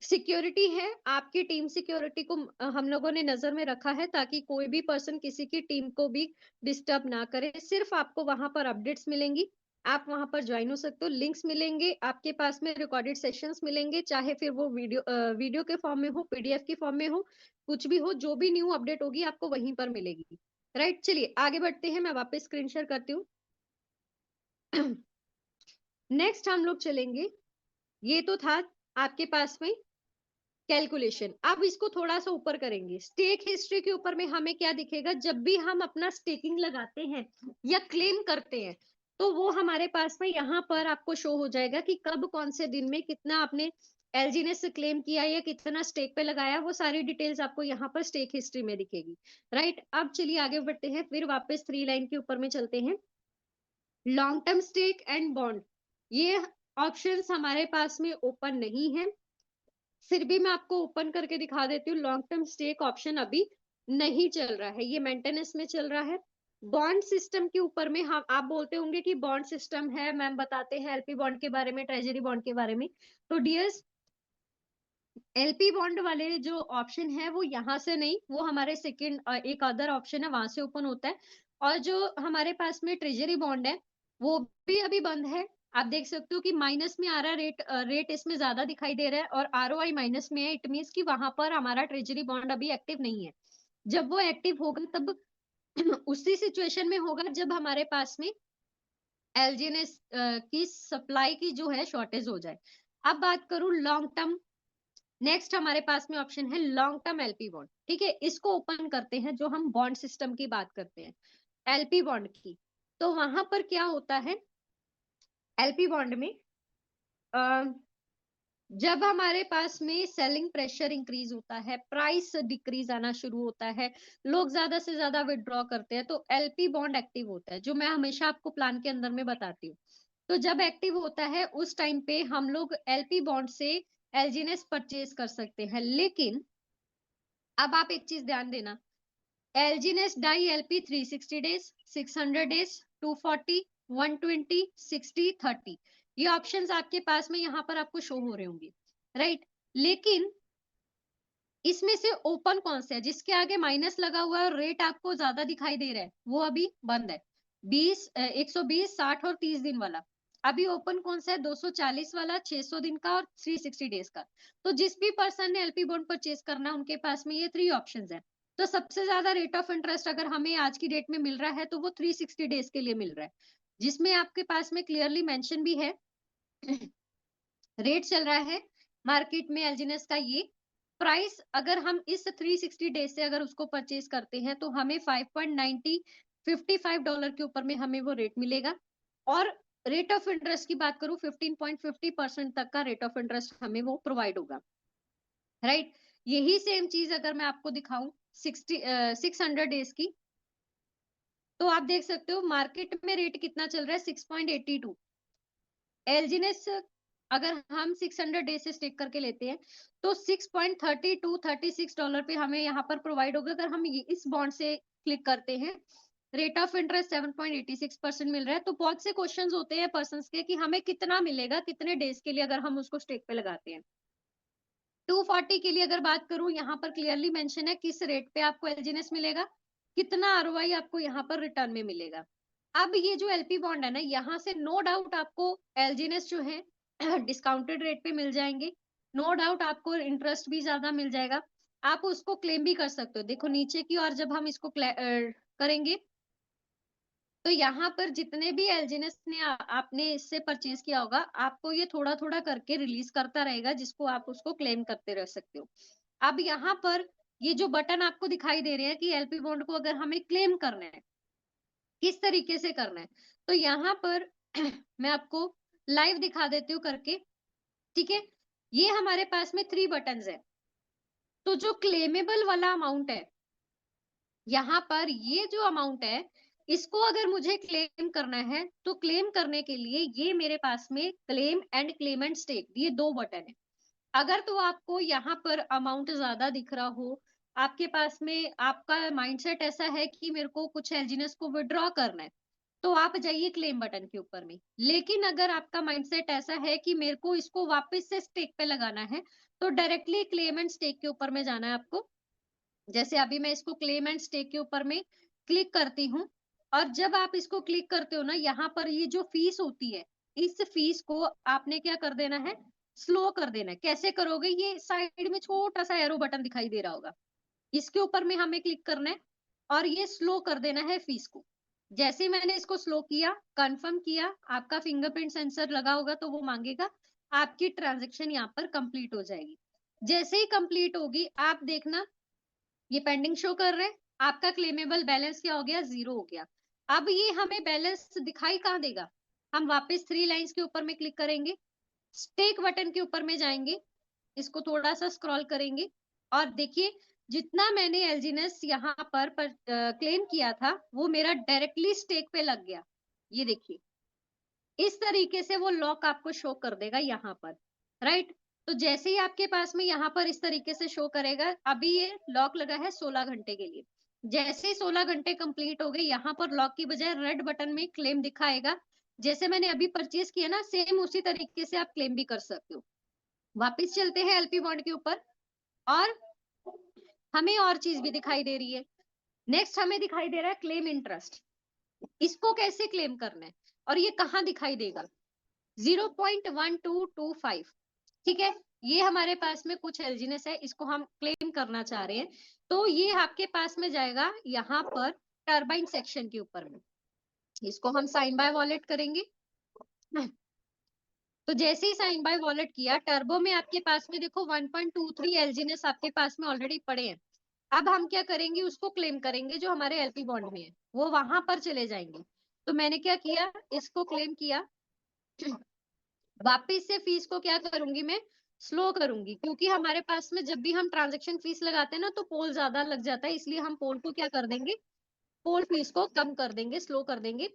सिक्योरिटी है, आपकी टीम सिक्योरिटी को हम लोगों ने नजर में रखा है, ताकि कोई भी पर्सन किसी की टीम को भी डिस्टर्ब ना करे। सिर्फ आपको वहां पर अपडेट्स मिलेंगी, आप वहां पर ज्वाइन हो सकते हो। लिंक्स मिलेंगे आपके पास में, रिकॉर्डेड सेशंस मिलेंगे, चाहे फिर वो वीडियो के फॉर्म में हो, पीडीएफ के फॉर्म में हो, कुछ भी हो, जो भी न्यू अपडेट होगी आपको वहीं पर मिलेगी। राइट, चलिए आगे बढ़ते हैं। मैं वापस स्क्रीन शेयर करती हूँ। नेक्स्ट हम लोग चलेंगे, ये तो था आपके पास में कैलकुलेशन। अब इसको थोड़ा सा ऊपर करेंगे। स्टेक हिस्ट्री के ऊपर में हमें क्या दिखेगा, जब भी हम अपना स्टेकिंग लगाते हैं या क्लेम करते हैं, तो वो हमारे पास में यहाँ पर आपको शो हो जाएगा कि कब कौन से दिन में कितना आपने एलजीनेस से क्लेम किया या कितना स्टेक पे लगाया। वो सारी डिटेल्स आपको यहाँ पर स्टेक हिस्ट्री में दिखेगी। राइट, अब चलिए आगे बढ़ते हैं। फिर वापस 3 लाइन के ऊपर में चलते हैं। Long term stake and bond, ये ऑप्शंस हमारे पास में ओपन नहीं है, फिर भी मैं आपको ओपन करके दिखा देती हूँ। लॉन्ग टर्म स्टेक ऑप्शन अभी नहीं चल रहा है, ये मेंटेनेंस में चल रहा है। बॉन्ड सिस्टम के ऊपर में हम, आप बोलते होंगे कि बॉन्ड सिस्टम है मैम, बताते हैं एलपी बॉन्ड के बारे में, ट्रेजरी बॉन्ड के बारे में। तो डियर्स, एलपी बॉन्ड वाले जो ऑप्शन है वो यहाँ से नहीं, वो हमारे सेकंड एक अदर ऑप्शन है, वहां से ओपन होता है। और जो हमारे पास में ट्रेजरी बॉन्ड है वो भी अभी बंद है। आप देख सकते हो कि माइनस में आ रहा है रेट, रेट इसमें ज्यादा दिखाई दे रहा है, और आरओआई माइनस में है। इट मीन्स कि वहां पर हमारा ट्रेजरी बॉन्ड अभी एक्टिव नहीं है। जब वो एक्टिव होगा तब उसी सिचुएशन में होगा जब हमारे पास में एलजीएनएस की सप्लाई की जो है शॉर्टेज हो जाए। अब बात करूं लॉन्ग टर्म, नेक्स्ट हमारे पास में ऑप्शन है लॉन्ग टर्म एलपी बॉन्ड। ठीक है, इसको ओपन करते हैं। जो हम बॉन्ड सिस्टम की बात करते हैं एलपी बॉन्ड की, तो वहां पर क्या होता है एलपी बॉन्ड में, जब हमारे पास में सेलिंग प्रेशर इंक्रीज होता है, प्राइस डिक्रीज आना शुरू होता है, लोग ज्यादा से ज्यादा विड्रॉ करते हैं, तो एलपी बॉन्ड एक्टिव होता है, जो मैं हमेशा आपको प्लान के अंदर में बताती हूँ। तो जब एक्टिव होता है उस टाइम पे हम लोग एलपी बॉन्ड से एलजीएनएस परचेज कर सकते हैं। लेकिन अब आप एक चीज ध्यान देना, LGNS DAI LP 360 days, 600 days, 240, 120, 60, 30, ये ऑप्शंस आपके पास में यहाँ पर आपको शो हो रहे होंगे। राइट, लेकिन इसमें से ओपन कौन सा है जिसके आगे माइनस लगा हुआ है और रेट आपको ज्यादा दिखाई दे रहा है, वो अभी बंद है। 120, 60 और 30 दिन वाला। अभी ओपन कौन सा है, 240 वाला, 600 दिन का और 360 डेज का। तो जिस भी पर्सन ने एलपी बॉन्ड परचेज करना है उनके पास में ये 3 ऑप्शंस है। तो सबसे ज्यादा रेट ऑफ इंटरेस्ट अगर हमें आज की डेट में मिल रहा है तो वो 360 डेज के लिए मिल रहा है, जिसमें आपके पास में क्लियरली मेंशन भी है रेट चल रहा है मार्केट में एलजीएनएस का ये प्राइस। अगर हम इस 360 डेज से अगर उसको परचेज करते हैं तो हमें 5.90 $55 के ऊपर में हमें वो रेट मिलेगा। और रेट ऑफ इंटरेस्ट की बात करूं 15.50% तक का रेट ऑफ इंटरेस्ट हमें वो प्रोवाइड होगा। राइट, यही सेम चीज अगर मैं आपको दिखाऊं 600 डेज की, तो आप देख सकते हो मार्केट में रेट कितना चल रहा है 6.82। एलजीएनएस अगर हम 600 डेज से स्टेक करके लेते हैं तो 6.36 डॉलर पे हमें यहाँ पर प्रोवाइड होगा। अगर हम इस बॉन्ड से क्लिक करते हैं, रेट ऑफ इंटरेस्ट 7.86% मिल रहा है। तो बहुत से क्वेश्चंस होते हैं पर्संस के कि हमें कितना मिलेगा कितने डेज के लिए अगर हम उसको स्टेक पे लगाते हैं। 240 के लिए अगर बात करूं, यहाँ पर क्लियरली मेंशन है किस रेट पे आपको एलजीएनएस मिलेगा, कितना आरओआई आपको यहाँ पर रिटर्न में मिलेगा। अब ये जो एलपी बॉन्ड है ना, यहाँ से नो डाउट आपको एलजीएनएस जो है डिस्काउंटेड रेट पे मिल जाएंगे, नो डाउट आपको इंटरेस्ट भी ज्यादा मिल जाएगा, आप उसको क्लेम भी कर सकते हो। देखो नीचे की और जब हम इसको करेंगे तो यहाँ पर जितने भी एलजीएनएस ने आपने इससे परचेज किया होगा, आपको ये थोड़ा थोड़ा करके रिलीज करता रहेगा, जिसको आप उसको क्लेम करते रह सकते हो। अब यहाँ पर ये जो बटन आपको दिखाई दे रहे हैं कि एलपी बॉन्ड को अगर हमें क्लेम करना है, किस तरीके से करना है, तो यहाँ पर मैं आपको लाइव दिखा देती हूँ करके, ठीक है। ये हमारे पास में 3 बटन्स है। तो जो क्लेमेबल वाला अमाउंट है, यहाँ पर ये जो अमाउंट है, इसको अगर मुझे क्लेम करना है, तो क्लेम करने के लिए ये मेरे पास में क्लेम एंड क्लेमेंट स्टेक, ये 2 बटन है। अगर तो आपको यहाँ पर अमाउंट ज्यादा दिख रहा हो, आपके पास में आपका माइंडसेट ऐसा है कि मेरे को कुछ एलजीएनएस को विड्रॉ करना है, तो आप जाइए क्लेम बटन के ऊपर में। लेकिन अगर आपका माइंडसेट ऐसा है कि मेरे को इसको वापस से स्टेक पे लगाना है, तो डायरेक्टली क्लेम एंड स्टेक के ऊपर में जाना है आपको। जैसे अभी मैं इसको क्लेम एंड स्टेक के ऊपर में क्लिक करती हूँ, और जब आप इसको क्लिक करते हो ना, यहाँ पर ये जो फीस होती है, इस फीस को आपने क्या कर देना है, स्लो कर देना है। कैसे करोगे, ये साइड में छोटा सा एरो बटन दिखाई दे रहा होगा, इसके ऊपर में हमें क्लिक करना है और ये स्लो कर देना है फीस को। जैसे ही मैंने इसको स्लो किया, कंफर्म किया, आपका फिंगरप्रिंट सेंसर लगा होगा तो वो मांगेगा, आपकी ट्रांजेक्शन यहाँ पर कंप्लीट हो जाएगी। जैसे ही कंप्लीट होगी, आप देखना ये पेंडिंग शो कर रहे हैं, आपका क्लेमेबल बैलेंस क्या हो गया, 0 हो गया। अब ये हमें बैलेंस दिखाई कहाँ देगा, हम वापस 3 लाइंस के ऊपर में क्लिक करेंगे, स्टेक बटन के ऊपर में जाएंगे, इसको थोड़ा सा स्क्रॉल करेंगे, और देखिए जितना मैंने एलजीएनएस यहाँ पर क्लेम किया था, वो मेरा डायरेक्टली स्टेक पे लग गया। ये देखिए, इस तरीके से वो लॉक आपको शो कर देगा यहाँ पर, राइट। तो जैसे ही आपके पास में यहाँ पर इस तरीके से शो करेगा, अभी ये लॉक लगा है 16 घंटे के लिए। जैसे ही 16 घंटे कंप्लीट हो गए, यहाँ पर लॉक की बजाय रेड बटन में क्लेम दिखाएगा। जैसे मैंने अभी परचेज किया ना, सेम उसी तरीके से आप क्लेम भी कर सकते हो। वापिस चलते हैं एलपी बॉन्ड के ऊपर, और हमें और चीज भी दिखाई दे रही है। नेक्स्ट हमें दिखाई दे रहा है क्लेम इंटरेस्ट। इसको कैसे क्लेम करना है और ये कहाँ दिखाई देगा, 0.1225, ठीक है। ये हमारे पास में कुछ एलजीएनएस है, इसको हम क्लेम करना चाह रहे हैं, तो ये आपके पास में जाएगा यहाँ पर टरबाइन सेक्शन के ऊपर में। इसको हम साइन बाय वॉलेट करेंगे। तो जैसे ही साइन बाय वॉलेट किया, टर्बो में आपके पास में देखो 1.23 एलजीएनएस आपके पास में ऑलरेडी पड़े हैं। अब हम क्या करेंगे, उसको क्लेम करेंगे जो हमारे एलपी बॉन्ड में है, वो वहां पर चले जाएंगे। तो मैंने क्या किया, इसको क्लेम किया, वापिस से फीस को क्या करूंगी, मैं स्लो करूंगी, क्योंकि हमारे पास में जब भी हम ट्रांजेक्शन फीस लगाते हैं ना, तो पोल ज्यादा लग जाता है, इसलिए हम पोल को क्या कर देंगे, पोल फीस को कम कर देंगे, स्लो कर देंगे।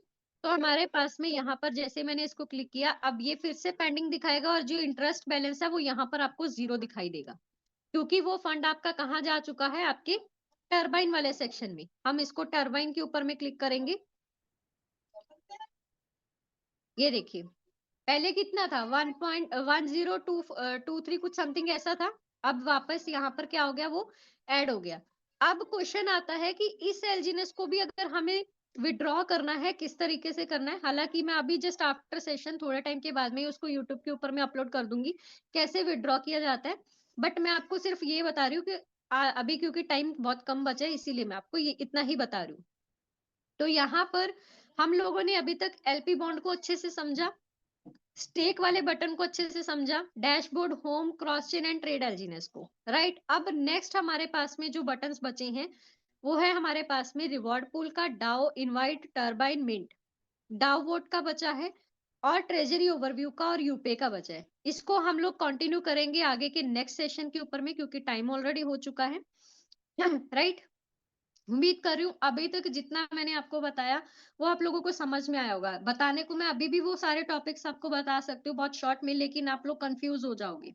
तो हमारे पास में यहाँ पर जैसे मैंने इसको क्लिक किया, अब ये फिर से पेंडिंग दिखाएगा, और जो इंटरेस्ट बैलेंस है वो यहाँ पर आपको 0 दिखाई देगा, क्योंकि वो फंड आपका कहाँ जा चुका है, आपके टरबाइन वाले सेक्शन में। हम इसको टरबाइन के ऊपर में क्लिक करेंगे। ये देखिए, पहले कितना था, 1.10223 कुछ समथिंग ऐसा था। अब वापस यहाँ पर क्या हो गया, वो ऐड हो गया। अब क्वेश्चन आता है कि इस एलजीएनएस को भी अगर हमें विड्रॉ करना है, किस तरीके से करना है। हालांकि मैं अभी जस्ट आफ्टर सेशन थोड़े टाइम के बाद में उसको यूट्यूब के ऊपर में अपलोड कर दूंगी, कैसे विड्रॉ किया जाता है। बट मैं आपको सिर्फ ये बता रही हूँ कि अभी क्योंकि टाइम बहुत कम बचा है, इसीलिए मैं आपको ये इतना ही बता रही हूँ। तो यहाँ पर हम लोगों ने अभी तक एलपी बॉन्ड को अच्छे से समझा, स्टेक वाले बटन को अच्छे से समझा, dashboard, home, cross chain and trade एलजीएनएस को, राइट। अब नेक्स्ट हमारे पास में जो बटन्स बचे हैं, वो है हमारे पास में रिवॉर्ड पूल का, DAO, invite, turbine, mint, DAO vote का बचा है, और ट्रेजरी ओवरव्यू का और यूपे का बचा है। इसको हम लोग कंटिन्यू करेंगे आगे के नेक्स्ट सेशन के ऊपर में, क्योंकि टाइम ऑलरेडी हो चुका है, राइट। उम्मीद कर रही हूँ अभी तक जितना मैंने आपको बताया वो आप लोगों को समझ में आया होगा। बताने को मैं अभी भी वो सारे टॉपिक्स आपको बता सकती हूँ बहुत शॉर्ट में, लेकिन आप लोग कंफ्यूज हो जाओगे।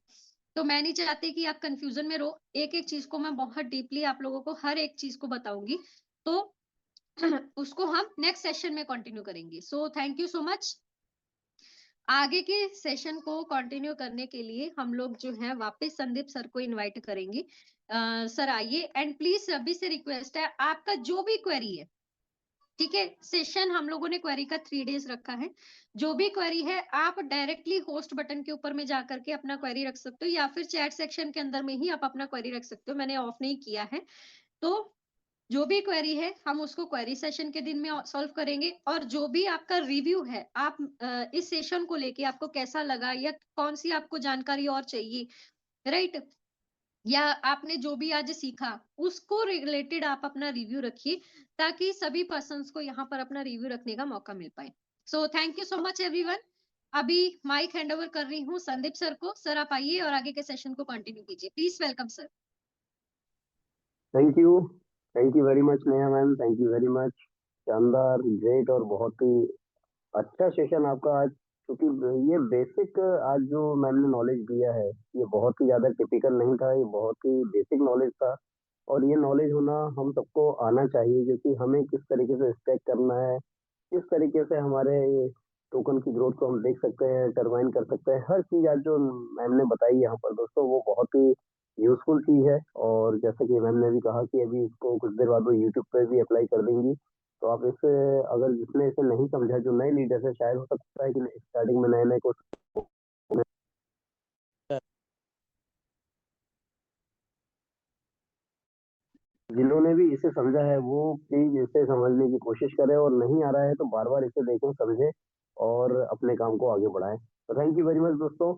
तो मैं नहीं चाहती कि आप कंफ्यूजन में रहो। एक एक चीज को मैं बहुत डीपली आप लोगों को हर एक चीज को बताऊंगी, तो उसको हम नेक्स्ट सेशन में कंटिन्यू करेंगे। So thank you so much. आगे के सेशन को कंटिन्यू करने के लिए हम लोग जो है वापस संदीप सर को इनवाइट करेंगे। सर आइए, एंड प्लीज सभी से रिक्वेस्ट है, आपका जो भी क्वेरी है, ठीक है, सेशन हम लोगों ने क्वेरी का 3 डेज रखा है, जो भी क्वेरी है आप डायरेक्टली होस्ट बटन के ऊपर में जाकर के अपना क्वेरी रख सकते हो, या फिर चैट सेक्शन के अंदर में ही आप अपना क्वेरी रख सकते हो, मैंने ऑफ नहीं किया है। तो जो भी क्वेरी है हम उसको क्वेरी सेशन के दिन में सॉल्व करेंगे, और जो भी आपका रिव्यू है, आप इस सेशन को लेके आपको कैसा लगा या कौन सी आपको जानकारी और चाहिए, राइट, या आपने जो भी आज सीखा उसको रिलेटेड आप अपना रिव्यू रखिए, ताकि सभी पर्सन्स को यहाँ पर अपना रिव्यू रखने का मौका मिल पाए। So thank you so much everyone. अभी माइक हैंड ओवर कर रही हूँ संदीप सर को। सर आप आइए और आगे के सेशन को कंटिन्यू कीजिए, please welcome sir. Thank you very much Neha ma'am, thank you very much. शानदार, ग्रेट और बहुत ही अच्छा सेशन आपका आज, क्योंकि ये बेसिक आज जो मैम ने नॉलेज दिया है ये बहुत ही ज़्यादा टिपिकल नहीं था, ये बहुत ही बेसिक नॉलेज था। और ये नॉलेज होना हम सबको आना चाहिए, क्योंकि हमें किस तरीके से स्टैक करना है, किस तरीके से हमारे टोकन की ग्रोथ को हम देख सकते हैं, टरबाइन कर सकते हैं, हर चीज़ आज जो मैम ने बताई यहाँ पर दोस्तों वो बहुत ही यूजफुल चीज़ है। और जैसे कि मैम ने भी कहा कि अभी इसको कुछ देर बाद वो यूट्यूब पे भी अप्लाई कर देंगी, तो आप इसे, अगर जिसने इसे नहीं समझा, जो नए लीडर्स है, शायद हो सकता है कि स्टार्टिंग में नए नए को जिन्होंने भी इसे समझा है वो प्लीज इसे समझने की कोशिश करें, और नहीं आ रहा है तो बार बार इसे देखें, समझें और अपने काम को आगे बढ़ाएं। तो थैंक यू वेरी मच दोस्तों।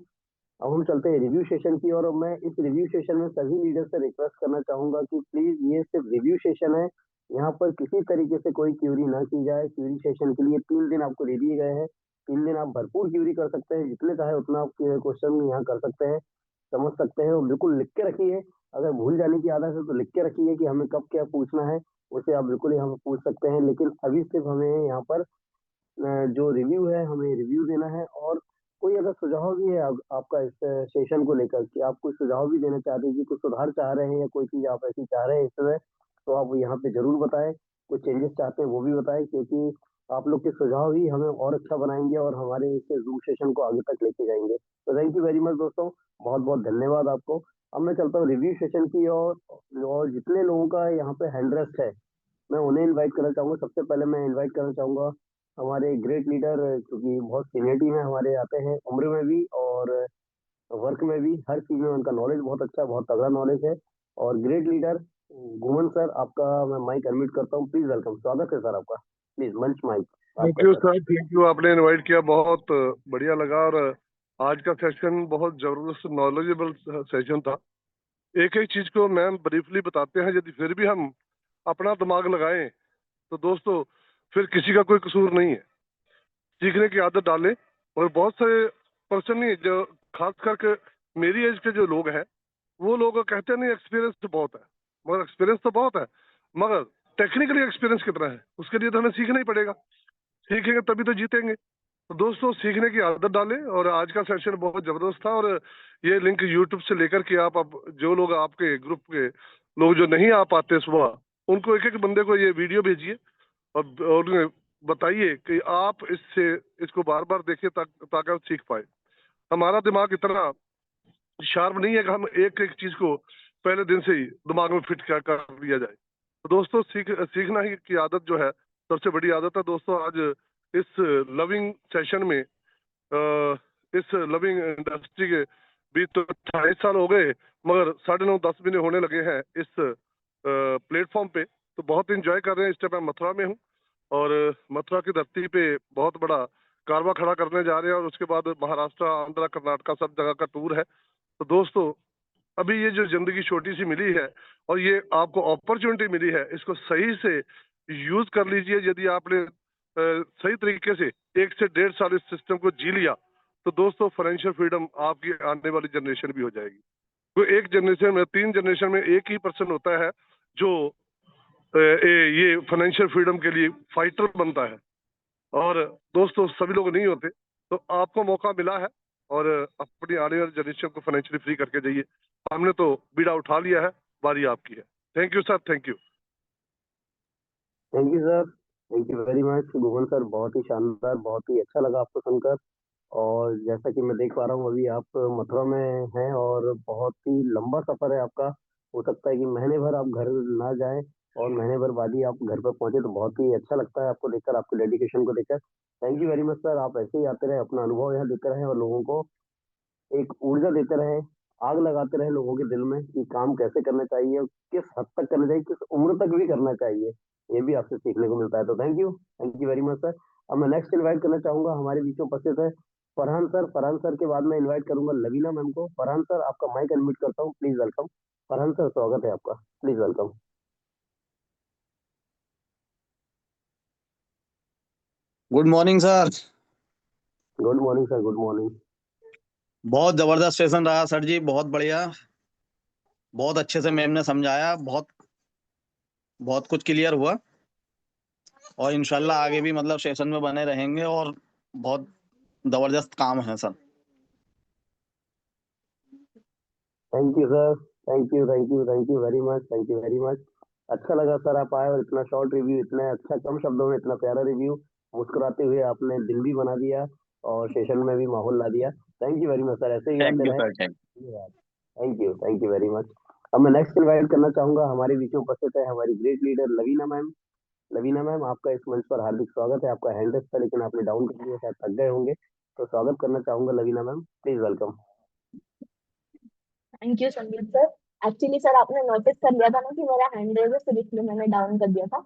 अब हम चलते हैं रिव्यू सेशन की ओर, और मैं इस रिव्यू सेशन में सभी लीडर से रिक्वेस्ट करना चाहूंगा कि प्लीज ये सिर्फ रिव्यू सेशन है, यहाँ पर किसी तरीके से कोई क्यूरी ना की जाए। क्यूरी सेशन के लिए 3 दिन आपको दे दिए गए हैं, 3 दिन आप भरपूर क्यूरी कर सकते हैं, जितने चाहे उतना आप क्वेश्चन यहाँ कर सकते हैं, समझ सकते हैं, और बिल्कुल लिख के रखिए। अगर भूल जाने की आदत है तो लिख के रखिए कि हमें कब क्या पूछना है, उसे आप बिल्कुल यहाँ पर पूछ सकते हैं। लेकिन अभी सिर्फ हमें यहाँ पर जो रिव्यू है हमें रिव्यू देना है। और कोई अगर सुझाव भी है आपका इस सेशन को लेकर, कि आप कोई सुझाव भी देना चाहते हैं, कि कुछ सुधार चाह रहे हैं या कोई चीज़ आप ऐसी चाह रहे हैं इसमें, तो आप यहाँ पे जरूर बताएं। कुछ चेंजेस चाहते हैं वो भी बताएं, क्योंकि आप लोग के सुझाव ही हमें और अच्छा बनाएंगे और हमारे इस जूम सेशन को आगे तक लेके जाएंगे। तो थैंक यू वेरी मच दोस्तों, बहुत बहुत धन्यवाद आपको। अब मैं चलता हूँ रिव्यू सेशन की और जितने लोगों का यहाँ पे हैंड रेस्ट है मैं उन्हें इनवाइट करना चाहूंगा। सबसे पहले मैं इनवाइट करना चाहूंगा हमारे ग्रेट लीडर, क्योंकि बहुत सीनियरिटी में हमारे आते हैं, उम्र में भी और वर्क में भी, हर चीज में उनका नॉलेज बहुत अच्छा, बहुत तगड़ा नॉलेज है। और ग्रेट लीडर गुमन सर, आपका मैं माइक अनम्यूट करता हूँ, प्लीज वेलकम, स्वागत है सर आपका, प्लीज मंच माइक थैंक आपका you sir. Sir, thank you, आपने इनवाइट किया, बहुत बढ़िया लगा। और आज का सेशन बहुत जबरदस्त नॉलेजेबल सेशन था। एक एक चीज को मैम ब्रीफली बताते हैं, यदि फिर भी हम अपना दिमाग लगाएं तो दोस्तों फिर किसी का कोई कसूर नहीं है। सीखने की आदत डालें। और बहुत सारे पर्सन नहीं, जो खास करके मेरी एज के जो लोग हैं, वो लोग कहते नहीं एक्सपीरियंस तो बहुत है, मगर एक्सपीरियंस तो बहुत है, मगर टेक्निकली एक्सपीरियंस कितना है, उसके लिए तो हमें सीखना ही पड़ेगा। सीखेंगे तभी तो जीतेंगे। तो दोस्तों सीखने की आदत डालें। और आज का सेशन बहुत जबरदस्त था। और ये लिंक यूट्यूब से लेकर के आप अब जो लोग आपके ग्रुप के लोग जो नहीं आ पाते सुबह, उनको एक एक बंदे को ये वीडियो भेजिए और उन्हें बताइए कि आप इसको बार बार देखिए ताकि आप सीख पाए। हमारा दिमाग इतना शार्प नहीं है कि हम एक एक चीज को पहले दिन से ही दिमाग में फिट कर लिया जाए। तो दोस्तों सीखना ही की आदत जो है सबसे बड़ी आदत है। दोस्तों आज इस लविंग सेशन में इस लविंग इंडस्ट्री के भी तो 28 साल हो गए, मगर 9:30-10 महीने होने लगे हैं इस प्लेटफॉर्म पे। तो बहुत इंजॉय कर रहे हैं। इस टाइम मैं मथुरा में हूँ और मथुरा की धरती पे बहुत बड़ा कारवा खड़ा करने जा रहे हैं, और उसके बाद महाराष्ट्र, आंध्र, कर्नाटका सब जगह का टूर है। तो दोस्तों अभी ये जो जिंदगी छोटी सी मिली है और ये आपको अपॉर्चुनिटी मिली है, इसको सही से यूज कर लीजिए। यदि आपने सही तरीके से 1 से 1.5 साल इस सिस्टम को जी लिया तो दोस्तों फाइनेंशियल फ्रीडम आपकी आने वाली जनरेशन भी हो जाएगी। तो एक जनरेशन में 3 जनरेशन में एक ही पर्सन होता है जो ये फाइनेंशियल फ्रीडम के लिए फाइटर बनता है, और दोस्तों सभी लोग नहीं होते। तो आपको मौका मिला है और अपनी आने वाली जनरेशन को फाइनेंशियली फ्री करके जाइए। हमने तो बीड़ा उठा लिया है, बारी आपकी है। Thank you sir, thank you. Thank you sir, thank you very much गुमन sir, बहुत ही शानदार, बहुत ही अच्छा लगा आपको सुनकर। और जैसा कि मैं देख पा रहा हूँ अभी आप मथुरा में हैं और बहुत ही लंबा सफर है आपका। हो सकता है कि महीने भर आप घर ना जाएं और महीने भर बाद ही आप घर पर पहुंचे, तो बहुत ही अच्छा लगता है आपको देखकर, आपके डेडिकेशन को देखकर। Thank you very much sir, आप ऐसे ही आते रहे, अपना अनुभव यहाँ देते रहें और लोगों को एक ऊर्जा देते रहें आग लगाते रहे लोगों के दिल में कि काम कैसे करना चाहिए और किस हद तक करना चाहिए, किस उम्र तक भी करना चाहिए। ये भी आपसे सीखने को मिलता है, तो thank you very much sir. अब मैं नेक्स्ट इनवाइट करना चाहूंगा, हमारे बीच में उपस्थित है फरहान सर। फरहान सर के बाद मैं इनवाइट करूंगा लवीना मैम को। फरहान सर, आपका माइक अनम्यूट करता हूँ, प्लीज वेलकम। फरहान सर, स्वागत है आपका, please welcome. Good morning sir. Good morning sir, good morning. बहुत जबरदस्त सेशन रहा सर जी, बहुत बढ़िया। बहुत अच्छे से मैम ने समझाया, बहुत बहुत कुछ क्लियर हुआ। और इंशाल्लाह आगे भी मतलब सेशन में बने रहेंगे। और बहुत जबरदस्त काम है sir. Thank you sir, thank you very much, thank you very much. अच्छा लगा सर आप आए और इतना शॉर्ट रिव्यू, इतने अच्छा कम शब्दों में इतना प्यारा रिव्यू, मुस्कुराते हुए आपने दिन भी बना दिया और सेशन में भी माहौल ला दिया। Thank you very much sir, ऐसे ही थैंक आते यू रहे। Sir, thank thank you very much. अब मैं नेक्स्ट इनवाइट करना चाहूंगा, हमारे बीच में उपस्थित है हमारी great leader Lavina ma'am. Lavina ma'am, आपका इस मंच पर हार्दिक स्वागत है। आपका हैंड था लेकिन आपने डाउन कर दिया, शायद थक गए होंगे, तो स्वागत करना चाहूंगा Lavina ma'am, please welcome. Thank you Sandeep sir. Actually sir आपने नोटिस कर लिया था ना कि मेरा हैंड रेज है, फिर इसलिए मैंने डाउन कर दिया था।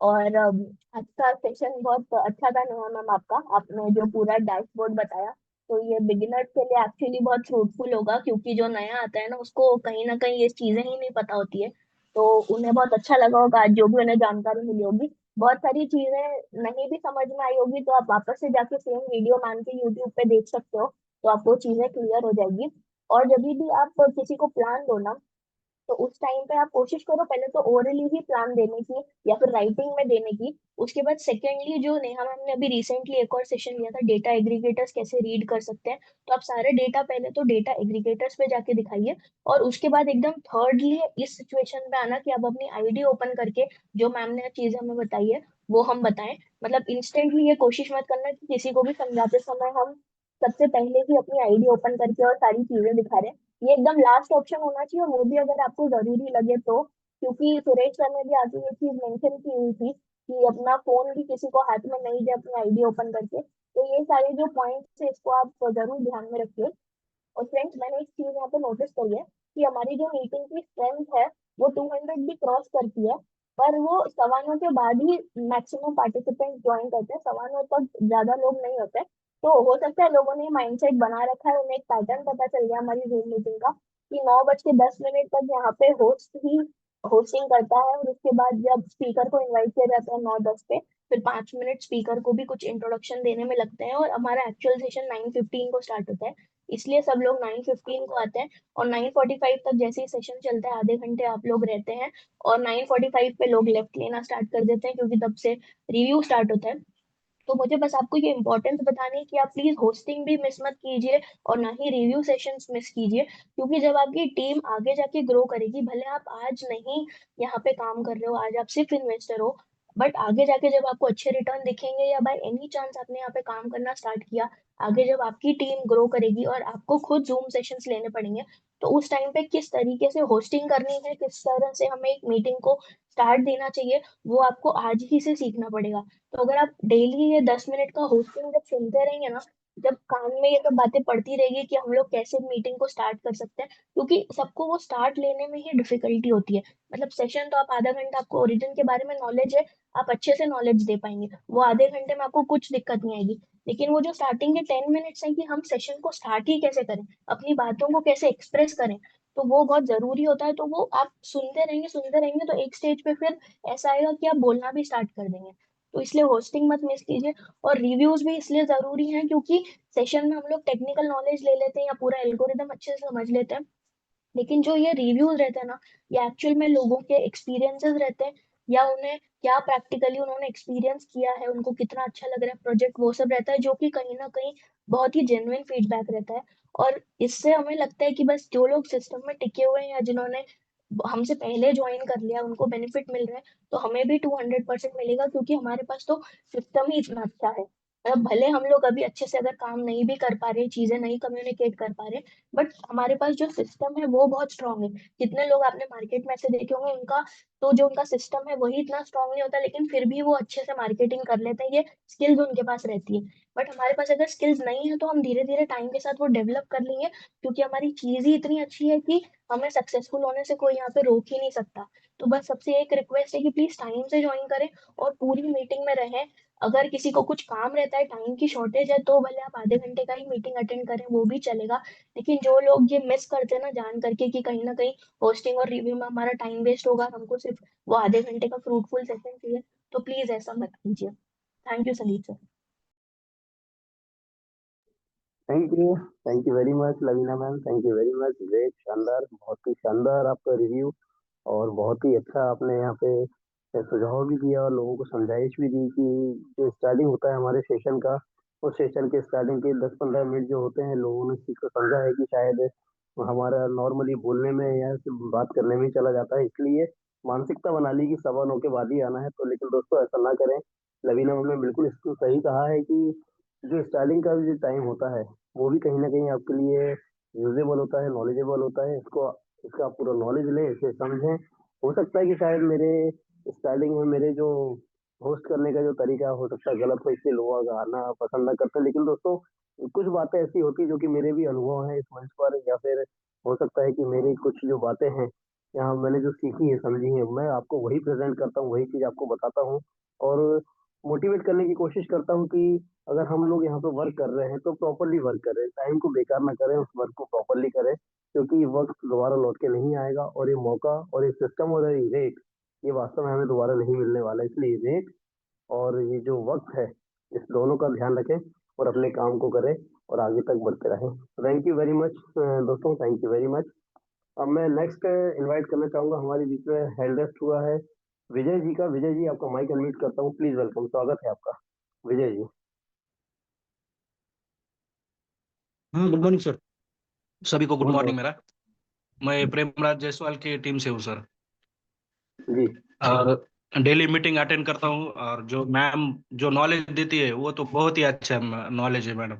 और आज का सेशन बहुत अच्छा था नेहा मैम आपका, आपने जो पूरा डैशबोर्ड बताया, तो ये बिगिनर्स के लिए एक्चुअली बहुत फ्रूटफुल होगा, क्योंकि जो नया आता है ना उसको कहीं ना कहीं ये चीजें ही नहीं पता होती है। तो उन्हें बहुत अच्छा लगा होगा आज जो भी उन्हें जानकारी मिली होगी। बहुत सारी चीजें नहीं भी समझ में आई होगी तो आप वापस से जाके सेम वीडियो मैम के यूट्यूब पे देख सकते हो, तो आपको चीजें क्लियर हो जाएगी। और जब भी आप किसी को प्लान दो ना, तो उस टाइम पे आप कोशिश करो पहले तो ओरली ही प्लान देने की या फिर राइटिंग में देने की। उसके बाद सेकेंडली, जो नेहा मैम ने अभी रिसेंटली एक और सेशन लिया था, डेटा एग्रीगेटर्स कैसे रीड कर सकते हैं, तो आप सारे डेटा पहले तो डेटा एग्रीगेटर्स पे जाके दिखाइए। और उसके बाद एकदम थर्डली इस सिचुएशन पे आना कि आप अपनी आईडी ओपन करके जो मैम ने चीजें हमें बताई है वो हम बताएं। मतलब इंस्टेंटली ये कोशिश मत करना कि किसी को भी समझाते समय हम सबसे पहले ही अपनी आईडी ओपन करके और सारी चीजें दिखा रहे हैं। ये एकदम लास्ट ऑप्शन होना चाहिए, और वो भी अगर आपको जरूरी लगे तो, क्योंकि सुरेश सर ने भी आगे ये चीज मेंशन की हुई थी कि अपना फोन भी किसी को हाथ में नहीं दे अपनी आईडी ओपन करके। तो ये सारे जो पॉइंट्स है इसको आप जरूर ध्यान में रखिए। और फ्रेंड्स, मैंने एक चीज यहाँ पे नोटिस करी है कि हमारी जो मीटिंग की स्ट्रेंथ है वो 200 भी क्रॉस करती है, पर वो 9:15 के बाद ही मैक्सिमम पार्टिसिपेंट ज्वाइन करते हैं, 9:15 तक ज्यादा लोग नहीं होते। तो हो सकता है लोगों ने माइंडसेट बना रखा है, उन्हें एक पैटर्न पता चल गया हमारी जूम मीटिंग का कि 9:10 तक यहाँ पे होस्ट ही होस्टिंग करता है, और उसके बाद जब स्पीकर को इनवाइट किया जाता है 9:10 पे, फिर 5 मिनट स्पीकर को भी कुछ इंट्रोडक्शन देने में लगते हैं, और हमारा एक्चुअल सेशन 9:15 को स्टार्ट होता है। इसलिए सब लोग 9:15 को आते हैं, और 9:45 तक जैसे ही सेशन चलता है आधे घंटे आप लोग रहते हैं, और 9:45 पे लोग लेफ्ट लेना स्टार्ट कर देते हैं, क्योंकि तब से रिव्यू स्टार्ट होता है। तो मुझे बस आपको ये इंपॉर्टेंस बतानी है कि आप प्लीज होस्टिंग भी मिस मत कीजिए, और ना ही रिव्यू सेशंस मिस कीजिए, क्योंकि जब आपकी टीम आगे जाके ग्रो करेगी, भले आप आज नहीं यहाँ पे काम कर रहे हो, आज आप सिर्फ इन्वेस्टर हो, बट आगे जाके जब आपको अच्छे रिटर्न दिखेंगे, या बाय एनी चांस आपने यहाँ पे काम करना स्टार्ट किया, आगे जब आपकी टीम ग्रो करेगी और आपको खुद जूम सेशंस लेने पड़ेंगे, तो उस टाइम पे किस तरीके से होस्टिंग करनी है, किस तरह से हमें एक मीटिंग को स्टार्ट देना चाहिए, वो आपको आज ही से सीखना पड़ेगा। तो अगर आप डेली ये 10 मिनट का होस्टिंग जब सुनते रहेंगे ना, जब कान में ये सब बातें पड़ती रहेगी कि हम लोग कैसे मीटिंग को स्टार्ट कर सकते हैं, क्योंकि सबको वो स्टार्ट लेने में ही डिफिकल्टी होती है। मतलब सेशन तो आप आधा घंटा, आपको ओरिजिन के बारे में नॉलेज है, आप अच्छे से नॉलेज दे पाएंगे, वो आधे घंटे में आपको कुछ दिक्कत नहीं आएगी। लेकिन वो जो स्टार्टिंग के 10 मिनट्स है कि हम सेशन को स्टार्ट ही कैसे करें, अपनी बातों को कैसे एक्सप्रेस करें, तो वो बहुत जरूरी होता है। तो वो आप सुनते रहेंगे तो एक स्टेज पे फिर ऐसा आएगा कि आप बोलना भी स्टार्ट कर देंगे। तो इसलिए होस्टिंग मत मिस कीजिए। और रिव्यूज भी इसलिए जरूरी हैं क्योंकि सेशन में हम लोग टेक्निकल नॉलेज ले लेते हैं या पूरा एल्गोरिदम अच्छे से समझ लेते हैं, लेकिन जो ये रिव्यूज रहते हैं ना, ये एक्चुअल में लोगों के एक्सपीरियंसेस रहते हैं, या उन्हें क्या प्रैक्टिकली उन्होंने एक्सपीरियंस किया है, उनको कितना अच्छा लग रहा है प्रोजेक्ट, वो सब रहता है, जो कि कहीं ना कहीं बहुत ही जेन्युइन फीडबैक रहता है। और इससे हमें लगता है कि बस जो लोग सिस्टम में टिके हुए हैं या जिन्होंने हमसे पहले ज्वाइन कर लिया उनको बेनिफिट मिल रहा है, तो हमें भी 200% मिलेगा, क्योंकि हमारे पास तो सिस्टम ही इतना अच्छा है। मतलब भले हम लोग अभी अच्छे से अगर काम नहीं भी कर पा रहे, चीजें नहीं कम्युनिकेट कर पा रहे, बट हमारे पास जो सिस्टम है वो बहुत स्ट्रांग है। जितने लोग आपने मार्केट में ऐसे देखे होंगे, उनका तो जो उनका सिस्टम है वही इतना स्ट्रांग नहीं होता, लेकिन फिर भी वो अच्छे से मार्केटिंग कर लेते हैं, ये स्किल्स उनके पास रहती है। बट हमारे पास अगर स्किल्स नहीं है तो हम धीरे धीरे टाइम के साथ वो डेवलप कर लेंगे, क्योंकि हमारी चीज ही इतनी अच्छी है कि हमें सक्सेसफुल होने से कोई यहाँ पे रोक ही नहीं सकता। तो बस सबसे एक रिक्वेस्ट है कि प्लीज टाइम से ज्वाइन करें और पूरी मीटिंग में रहें। अगर किसी को कुछ काम रहता है, टाइम की शॉर्टेज है, तो भले आप आधे घंटे का ही मीटिंग अटेंड करें, वो भी चलेगा। लेकिन जो लोग ये मिस करते हैं ना जान करके कि कहीं ना कहीं होस्टिंग और रिव्यू में हमारा टाइम वेस्ट होगा, हमको सिर्फ वो आधे घंटे का फ्रूटफुल सेशन चाहिए, तो प्लीज ऐसा मत कीजिए। Thank you Sandeep sir. Thank you very much Lavina ma'am, thank you very much. Great, शानदार, बहुत ही शानदार आपका रिव्यू, और बहुत ही अच्छा आपने यहाँ पे सुझाव भी दिया और लोगों को समझाइश भी दी कि जो स्टार्टिंग होता है हमारे सेशन का, उस सेशन के स्टार्टिंग के 10-15 मिनट जो होते हैं, लोगों ने इस चीज़ को समझा है कि शायद हमारा नॉर्मली बोलने में या सिर्फ बात करने में ही चला जाता है, इसलिए मानसिकता बना ली कि 9:15 के बाद ही आना है। तो लेकिन दोस्तों ऐसा ना करें, लवीना मैम ने बिल्कुल इसको सही कहा है कि जो स्टार्टिंग का जो टाइम होता है वो भी कहीं ना कहीं आपके लिए यूजेबल होता है, नॉलेजेबल होता है। इसको इसका आप पूरा नॉलेज लें, इसे समझें। हो सकता है कि शायद मेरे स्टार्टिंग में मेरे जो होस्ट करने का जो तरीका हो सकता है गलत हो, इसलिए लोग आना पसंद ना करते, लेकिन दोस्तों कुछ बातें ऐसी होती है जो कि मेरे भी अनुभव है इस मंच पर, या फिर हो सकता है कि मेरी कुछ जो बातें हैं यहाँ मैंने जो सीखी है, समझी है, मैं आपको वही प्रेजेंट करता हूँ, वही चीज आपको बताता हूँ और मोटिवेट करने की कोशिश करता हूँ कि अगर हम लोग यहाँ पे वर्क कर रहे हैं तो प्रॉपरली वर्क करें, टाइम को बेकार ना करें, उस वर्क को प्रॉपरली करें, क्योंकि ये वक्त दोबारा लौट के नहीं आएगा, और ये मौका और ये सिस्टम और ये रेट, ये वास्तव में हमें दोबारा नहीं मिलने वाला है। इसलिए रेट और ये जो वक्त है, इस दोनों का ध्यान रखें और अपने काम को करें और आगे तक बढ़ते रहें। थैंक यू वेरी मच दोस्तों, थैंक यू वेरी मच। अब मैं नेक्स्ट इनवाइट करना चाहूंगा, हमारे बीच में हैंड रेस्ट हुआ है विजय जी का। विजय जी, आपका माइक अनम्यूट करता हूँ, प्लीज वेलकम, स्वागत है आपका Vijay ji. Good morning sir, सभी को गुड गुड मॉर्निंग। मेरा मैं प्रेमराज जायसवाल की टीम से हूँ सर, जी। और डेली मीटिंग अटेंड करता हूँ, और जो मैम जो नॉलेज देती है वो तो बहुत ही अच्छा नॉलेज है मैडम।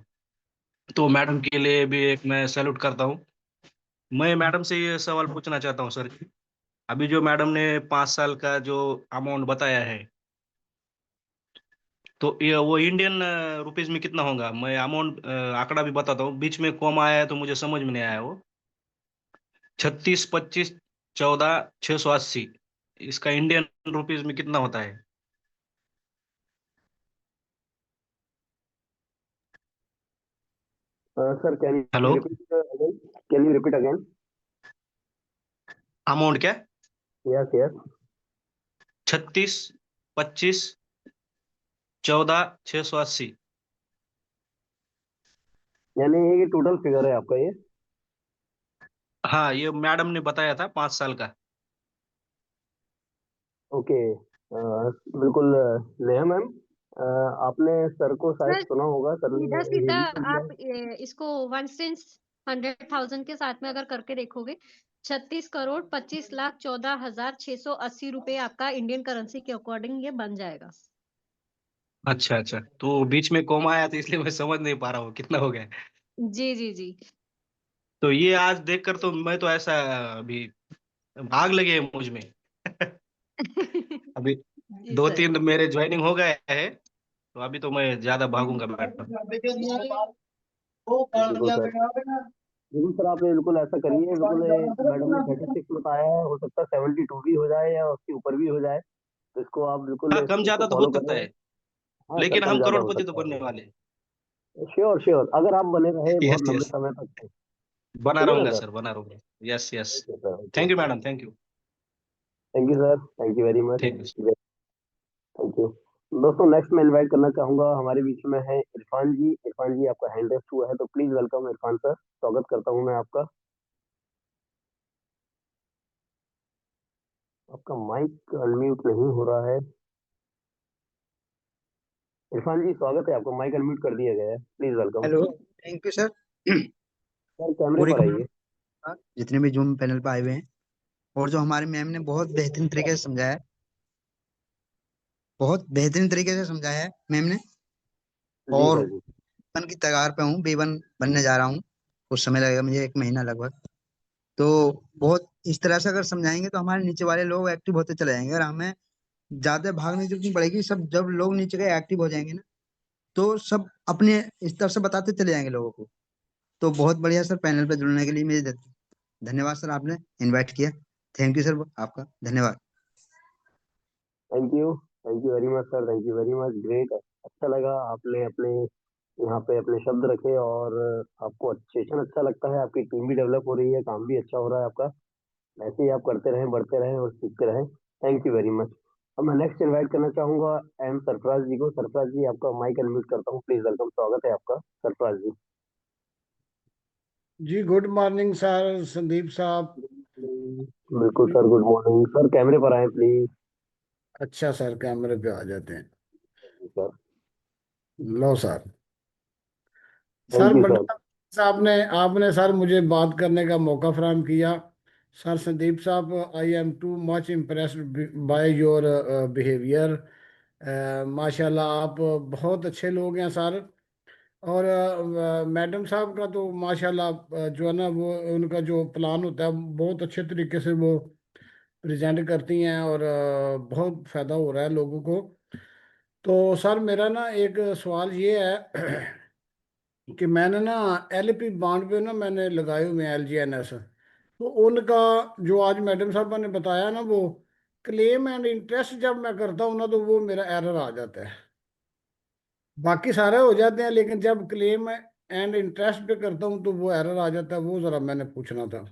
तो मैडम के लिए भी एक मैं सैल्यूट करता हूँ। मैं मैडम से ये सवाल पूछना चाहता हूँ सर, अभी जो मैडम ने 5 साल का जो अमाउंट बताया है, तो ये वो इंडियन रुपीज में कितना होगा? मैं अमाउंट आंकड़ा भी बताता हूँ, बीच में कॉमा आया है तो मुझे समझ में नहीं आया। वो 36, 25, 14, 680, इसका इंडियन रुपीज में कितना होता है? Sir can hello, you repeat again, can you repeat again? Amount क्या? Yes yes. 36, 25, 14, 680। यानी ये टोटल फिगर है आपका ये? हाँ, ये मैडम ने बताया था 5 साल का। ओके, बिल्कुल। नेहा मैम, आपने सर को शायद सर सुना होगा, सर ने सीधा सीधा रिव्यू दिया आप इसको 1/100,000 के साथ में अगर करके देखोगे, 36,25,14,680 रुपए आपका इंडियन करेंसी के अकॉर्डिंग ये बन जाएगा। अच्छा अच्छा, तो बीच में कॉमा आया था इसलिए मैं समझ नहीं पा रहा हूँ कितना हो गया। जी जी जी। तो ये आज देखकर तो मैं तो ऐसा अभी आग लगे है मुझ में। अभी जी दो सर। तीन मेरे ज्वाइनिंग हो गए हैं, तो अभी तो मैं ज्यादा भागूंगा मैडम। बिल्कुल सर, बिल्कुल सर, आप बिल्कुल ऐसा करिए, बिल्कुल मैडम ने 36 बताया है, हो सकता है 72 भी हो जाए या उसके ऊपर भी हो जाए, तो इसको आप बिल्कुल हाँ, इस कम चीज को ज्यादा तो हो फॉलो सकता करें। है, हाँ सर, लेकिन कम हम ज्यादा हो करोड़पति तो सकता बनने है। वाले हैं। श्योर श्योर, अगर आप बने रहे बहुत यस लंबे यस, समय तक। बना ठीक है ना रहूंगा सर? सर, बना रहूंगा। Yes yes. Okay sir, okay. Thank you madam, thank you. Thank you sir, thank you very much. Thank you. Thank you दोस्तों। नेक्स्ट मैं इनवाइट करना चाहूंगा, हमारे बीच में है इरफान जी। इरफान जी, आपका हैंड रेस्ट हुआ है, तो प्लीज वेलकम इरफान सर, स्वागत करता हूं मैं आपका। आपका माइक अनम्यूट नहीं हो रहा है। इरफान जी, स्वागत है आपका, माइक अनम्यूट कर दिया गया है, please welcome hello, thank you sir. Sir. कैमरे पूरी पर आइए। कम्युनिटी जितने भी जूम पैनल पर आए हुए हैं, और जो हमारे मैम ने बहुत बेहतरीन तरीके से समझाया है, बहुत बेहतरीन तरीके से समझाया है मैम ने। जी और सर जी। बन की तगार पे हूँ, B1 बनने जा रहा हूँ। कुछ समय लगेगा मुझे, 1 महीना लगभग। तो बहुत इस तरह से अगर समझाएंगे तो हमारे नीचे वाले लोग एक्टिव होते चले जाएंगे, और हमें ज्यादा भागने की जरूरत नहीं पड़ेगी। सब जब लोग नीचे के एक्टिव हो जाएंगे ना, तो सब अपने इस तरफ से बताते चले जाएंगे लोगों को। तो बहुत बढ़िया सर, पैनल पे जुड़ने के लिए मुझे धन्यवाद सर, आपने इनवाइट किया। थैंक यू सर, आपका धन्यवाद। Thank you very much sir, thank you very much, great. अच्छा लगा आपने अपने यहाँ पे अपने शब्द रखे, और आपको सेशन अच्छा लगता है, आपकी टीम भी डेवलप हो रही है, काम भी अच्छा हो रहा है आपका। ऐसे ही आप करते रहें, बढ़ते रहें और सीखते रहें। Thank you very much. अब मैं नेक्स्ट इनवाइट करना चाहूंगा एम सरफराज जी को। सरफराज जी, आपका माइक अनम्यूट करता हूँ, प्लीज वेलकम, स्वागत है आपका सरफराज जी। जी गुड मॉर्निंग सर संदीप साहब। बिल्कुल सर, गुड मॉर्निंग सर, कैमरे पर आए प्लीज। अच्छा सर, कैमरे पे आ जाते हैं। सर लो sir. Sir thank you sir. Mandal साहब ने आपने सर मुझे बात करने का मौका फराहम किया। सर संदीप साहब, I am too much impressed by your behaviour. माशाल्लाह आप बहुत अच्छे लोग हैं सर। और मैडम साहब का तो माशाल्लाह जो है ना, वो उनका जो प्लान होता है बहुत अच्छे तरीके से वो प्रेजेंट करती हैं, और बहुत फायदा हो रहा है लोगों को। तो सर मेरा ना एक सवाल ये है कि मैंने ना LP बॉन्ड पे ना मैंने लगाए हुए हैं LGNS। तो उनका जो आज मैडम साहब ने बताया ना, वो क्लेम एंड इंटरेस्ट जब मैं करता हूँ ना, तो वो मेरा एरर आ जाता है। बाकी सारे हो जाते हैं, लेकिन जब क्लेम एंड इंटरेस्ट पे करता हूँ तो वो एरर आ जाता है। वो जरा मैंने पूछना था।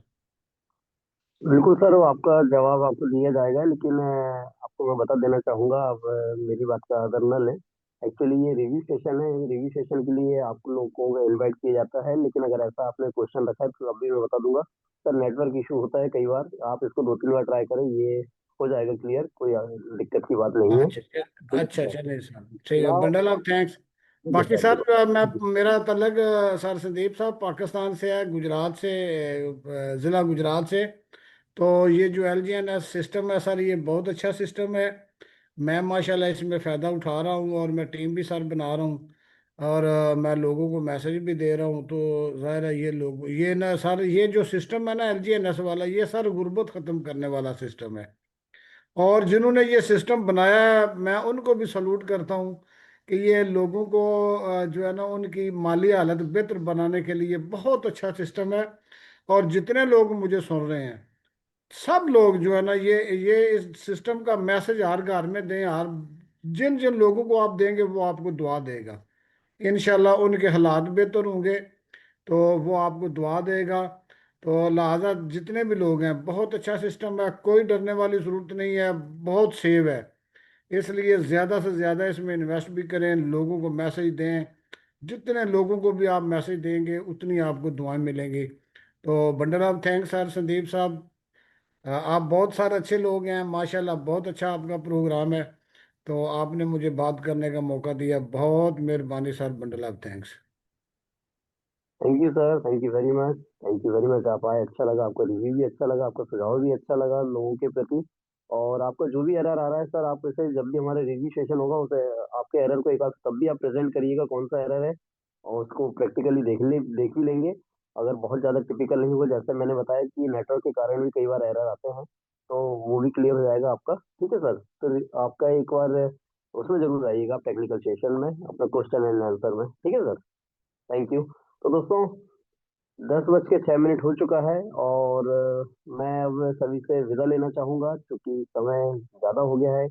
बिल्कुल सर, वो आपका जवाब आपको दिया जाएगा, लेकिन आपको मैं बता देना चाहूँगा, आप मेरी बात का आदर न लें। एक्चुअली ये रिव्यू सेशन है, रिव्यू सेशन के लिए आप लोगों को इनवाइट किया जाता है, लेकिन अगर ऐसा आपने क्वेश्चन रखा है तो अभी मैं बता दूंगा। सर नेटवर्क इशू होता है कई बार, आप इसको 2-3 बार ट्राई करें, ये हो जाएगा क्लियर, कोई दिक्कत की बात नहीं है। अच्छा चलिए सर, ठीक है, नाउ बंडल ऑफ थैंक्स। बाकी सर मैं मेरा तलक सर संदीप साहब पाकिस्तान से है, गुजरात से, ज़िला गुजरात से। तो ये जो LGNS सिस्टम है सर, ये बहुत अच्छा सिस्टम है। मैं माशाल्लाह इसमें फ़ायदा उठा रहा हूँ, और मैं टीम भी सर बना रहा हूँ, और मैं लोगों को मैसेज भी दे रहा हूँ। तो ज़ाहिर है ये लोग, ये ना सर, ये जो सिस्टम है ना LGNS वाला, ये सर गुर्बत ख़त्म करने वाला सिस्टम है। और जिन्होंने ये सिस्टम बनाया है, मैं उनको भी सलूट करता हूँ कि ये लोगों को जो है ना, उनकी माली हालत बेहतर बनाने के लिए बहुत अच्छा सिस्टम है। और जितने लोग मुझे सुन रहे हैं, सब लोग जो है ना, ये इस सिस्टम का मैसेज हर घर में दें। हर जिन जिन लोगों को आप देंगे, वो आपको दुआ देगा। इंशाल्लाह उनके हालात बेहतर होंगे, तो वो आपको दुआ देगा। तो लिहाजा जितने भी लोग हैं, बहुत अच्छा सिस्टम है, कोई डरने वाली ज़रूरत नहीं है, बहुत सेव है। इसलिए ज़्यादा से ज़्यादा इसमें इन्वेस्ट भी करें, लोगों को मैसेज दें। जितने लोगों को भी आप मैसेज देंगे, उतनी आपको दुआएं मिलेंगी। तो bundle of thanks sir Sandeep साहब। आप बहुत सारे अच्छे लोग हैं माशाल्लाह, बहुत अच्छा आपका प्रोग्राम है। तो आपने मुझे बात करने का मौका दिया, बहुत मेहरबानी sir, bundle of thanks. Thank you sir, thank you very much, thank you very much. आप आए, अच्छा लगा, आपका रिव्यू भी अच्छा लगा, आपका सुझाव भी अच्छा लगा लोगों के प्रति। और आपका जो भी एरर आ रहा है सर, आप इसे जब भी हमारे रिव्यू सेशन होगा, उसे आपके एरर को एक बार तब भी आप प्रेजेंट करिएगा कौन सा एरर है, और उसको प्रैक्टिकली देख भी लेंगे। अगर बहुत ज़्यादा टिपिकल नहीं हुआ, जैसे मैंने बताया कि नेटवर्क के कारण भी कई बार एरर आते हैं, तो वो भी क्लियर हो जाएगा आपका। ठीक है सर, तो आपका एक बार उसमें जरूर आइएगा टेक्निकल सेशन में, अपना क्वेश्चन एंड आंसर में। ठीक है सर, थैंक यू। तो दोस्तों, 10:06 हो चुका है, और मैं अब सभी से विदा लेना चाहूंगा, क्योंकि समय ज़्यादा हो गया है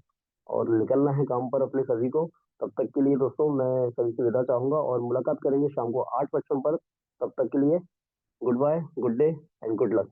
और निकलना है काम पर अपने सभी को। तब तक के लिए दोस्तों, मैं सभी से विदा चाहूंगा, और मुलाकात करेंगे शाम को 8:55 पर। तब तक के लिए goodbye, good day and good luck.